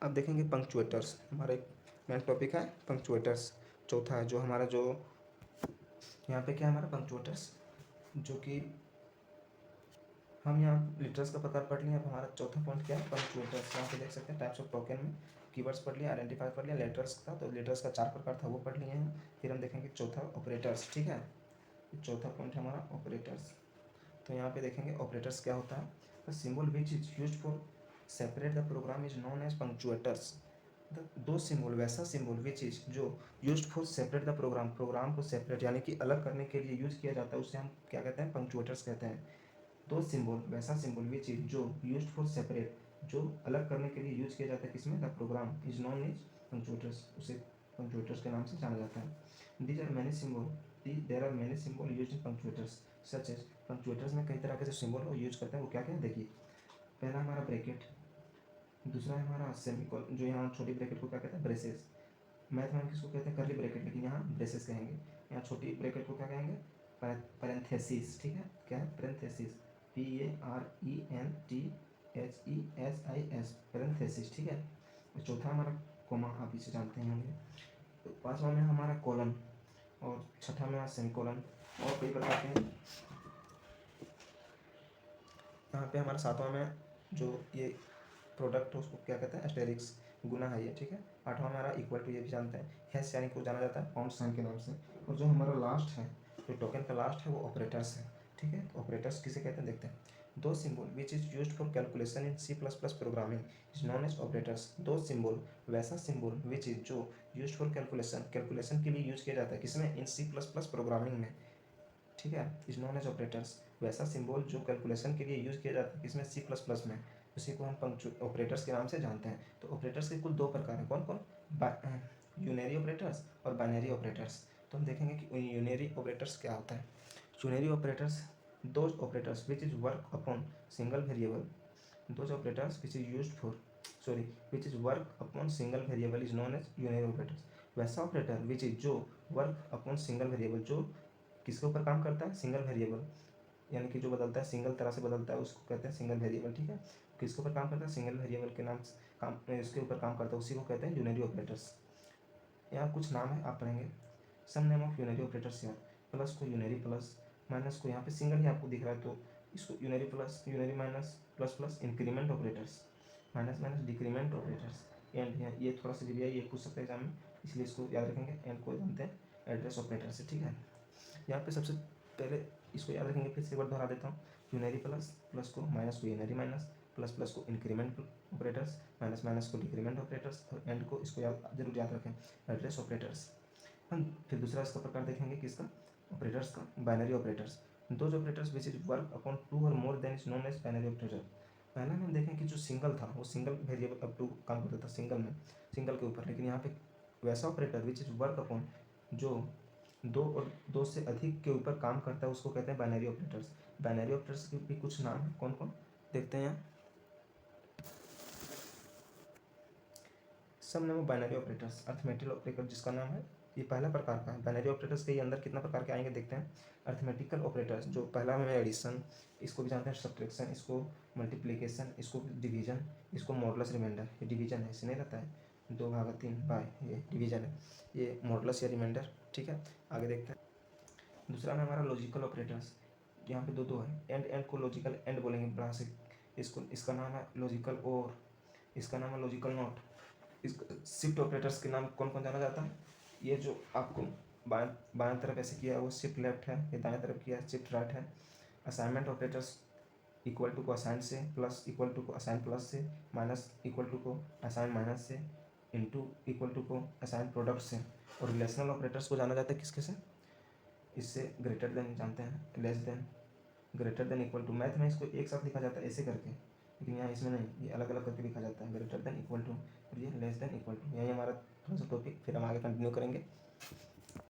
अब देखेंगे पंक्चुएटर्स, हमारा एक मेन टॉपिक है पंक्चुएटर्स, चौथा है जो हमारा जो यहाँ पे क्या है हमारा पंक्चुएटर्स, जो कि हम यहाँ लिटर्स का प्रकार पढ़ लिए। अब हमारा चौथा पॉइंट क्या है, पंक्चुएटर्स। यहाँ पे देख सकते हैं टाइप्स ऑफ टोकन में कीवर्ड्स पढ़ लिया, आइडेंटिफाई पढ़ लिया, लेटर्स था तो लेटर्स का 4 प्रकार था वो पढ़ लिए हैं। फिर हम देखेंगे चौथा ऑपरेटर्स, ठीक है। चौथा पॉइंट है हमारा ऑपरेटर्स। तो यहाँ पे देखेंगे ऑपरेटर्स क्या होता है। The symbol which is used for separate the program is known as punctuators. दो सिंबल, वैसा सिंबल विच इज जो used for separate the program, program को सेपरेट यानी कि अलग करने के लिए यूज किया जाता है, उससे हम क्या कहते हैं, पंक्चुएटर्स कहते हैं। दो सिंबल, वैसा सिंबल विच इज जो यूज्ड फॉर सेपरेट, जो अलग करने के लिए यूज किया जाता है किसमें, the program is known as punctuators, उसे पंक्चुएटर्स के नाम से जाना जाता है। These are many symbol, there are many symbol used in punctuators such as. Punctuators में कई तरह के जो सिंबल वो यूज करते हैं वो क्या क्या है देखिए। पहला हमारा ब्रैकेट, दूसरा है हमारा सेमीकोलन, जो यहाँ छोटी ब्रैकेट को क्या कहते हैं, ब्रेसेस। मैथ में हम किसको कहते हैं, करली ब्रैकेट, लेकिन यहाँ ब्रेसेस कहेंगे। यहाँ छोटी ब्रैकेट को क्या कहेंगे, पैरेंथेसिस, ठीक है। क्या है, पैरेंथेसिस, PARENTHESIS, पैरेंथेसिस, ठीक है। और चौथा हमारा कोमा, आप इसे जानते हैं होंगे। तो पांचवा में हमारा कोलन, और छठा में सेमीकोलन, और कई प्रकार के। यहाँ पे हमारा सातवां में जो ये प्रोडक्ट है उसको क्या कहते हैं, एस्टेरिक्स। गुना है ये, ठीक है। आठवां हमारा इक्वल टू, ये भी जानते हैं। हैश यानी को जाना जाता है पाउंड साइन के नाम से। और जो हमारा लास्ट है, जो टोकन का लास्ट है, वो ऑपरेटर्स है, ठीक है। तो ऑपरेटर्स किसे कहते हैं देखते हैं। दो symbol which is used for calculation in C++ programming is known as operators. दो सिंबल, वैसा सिंबल विच इज जो यूज्ड फॉर कैलकुलेशन के लिए यूज किया जाता है किसमें, इन C++ प्रोग्रामिंग में, ठीक है, इज नॉन एज ऑपरेटर्स। वैसा सिंबल जो कैलकुलेशन के लिए यूज किया जाता है किसमें, C++ में, उसी को हम ऑपरेटर्स के नाम से जानते हैं। तो ऑपरेटर्स के कुल दो प्रकार हैं, कौन कौन, यूनरी ऑपरेटर्स और बाइनरी ऑपरेटर्स। तो हम देखेंगे कि यूनरी ऑपरेटर्स क्या होता है। Unary operators, those operators which is work upon single variable, those operators which is used for which is work upon single variable is known as unary operators. वैसा operator which is जो work upon single variable, जो किसके ऊपर काम करता है, single variable, यानी कि जो बदलता है, सिंगल तरह से बदलता है, उसको कहते हैं सिंगल वेरिएबल, ठीक है। किसके ऊपर काम करता है, सिंगल वेरिएबल के नाम से काम, इसके ऊपर काम करता है, उसी को कहते हैं यूनरी ऑपरेटर्स। यहाँ कुछ नाम है, आप पढ़ेंगे। Some name of unary operators यहाँ, प्लस को यूनरी प्लस, माइनस को यहाँ पे सिंगल ही आपको दिख रहा है तो इसको unary plus, unary minus, plus plus increment operators, minus minus decrement operators, and ये थोड़ा सा भी है, ये पूछ सकते हैं एग्जाम में, इसलिए इसको याद रखेंगे। एंड को जानते हैं एड्रेस ऑपरेटर से, ठीक है। यहाँ पे सबसे पहले इसको याद रखेंगे, फिर से एक बार दोहरा देता हूँ। यूनरी प्लस, प्लस को माइनस को यूनरी माइनस, प्लस प्लस को इंक्रीमेंट ऑपरेटर्स, माइनस माइनस को डिक्रीमेंट ऑपरेटर्स, और एंड को इसको जरूर याद रखें, एड्रेस ऑपरेटर्स। हम फिर दूसरा इसका प्रकार देखेंगे किसका, ऑपरेटर्स का, binary operators. Those operators which is work upon two और more than is known as binary operator. पहला में हम देखें कि जो सिंगल था वो सिंगल वेरिएबल अप टू काम करता था सिंगल में, सिंगल के ऊपर, लेकिन यहाँ पे वैसा operator which is work upon जो दो और दो से अधिक के ऊपर काम करता है उसको कहते हैं बाइनरी ऑपरेटर्स। बाइनरी ऑपरेटर्स के भी कुछ नाम है, कौन कौन देखते हैं यहाँ। सब name of binary operators, arithmetical operator जिसका नाम है, ये पहला प्रकार का है। बाइनरी ऑपरेटर्स के अंदर कितना प्रकार के आएंगे देखते हैं। अर्थमेटिकल ऑपरेटर्स, जो पहला में एडिशन, इसको भी जानते हैं सब्ट्रैक्शन, इसको मल्टीप्लिकेशन, इसको डिवीजन, इसको मॉडुलस रिमाइंडर। ये डिवीजन है, इसे नहीं रहता है 2/3 बाय, ये डिवीजन है, ये मॉडुलस या रिमाइंडर, ठीक है। आगे देखते हैं। दूसरा में हमारा लॉजिकल ऑपरेटर्स, यहाँ पे दो है। एंड को लॉजिकल एंड बोलेंगे बड़ा से, इसको, इसका नाम है लॉजिकल और, इसका नाम है लॉजिकल नॉट। इस शिफ्ट ऑपरेटर्स के नाम कौन कौन जाना जाता है, ये जो आपको बाएं तरफ ऐसे किया है वो शिफ्ट लेफ्ट है, ये दाएं तरफ किया है शिफ्ट राइट है। असाइनमेंट ऑपरेटर्स, इक्वल टू को असाइन से, प्लस इक्वल टू को असाइन प्लस से, माइनस इक्वल टू को असाइन माइनस से, इनटू इक्वल टू को असाइन प्रोडक्ट से। और रिलेशनल ऑपरेटर्स को जाना जाता है किसके से, इससे ग्रेटर देन जानते हैं, less than, greater than, equal to. Math में इसको एक साथ लिखा जाता है ऐसे करके, लेकिन यहाँ इसमें नहीं, ये अलग अलग करके लिखा जाता है, ग्रेटर देन, इक्वल टू, और ये लेस देन, इक्वल टू। यही हमारा थोड़ा सा टॉपिक, फिर हम आगे कंटिन्यू करेंगे।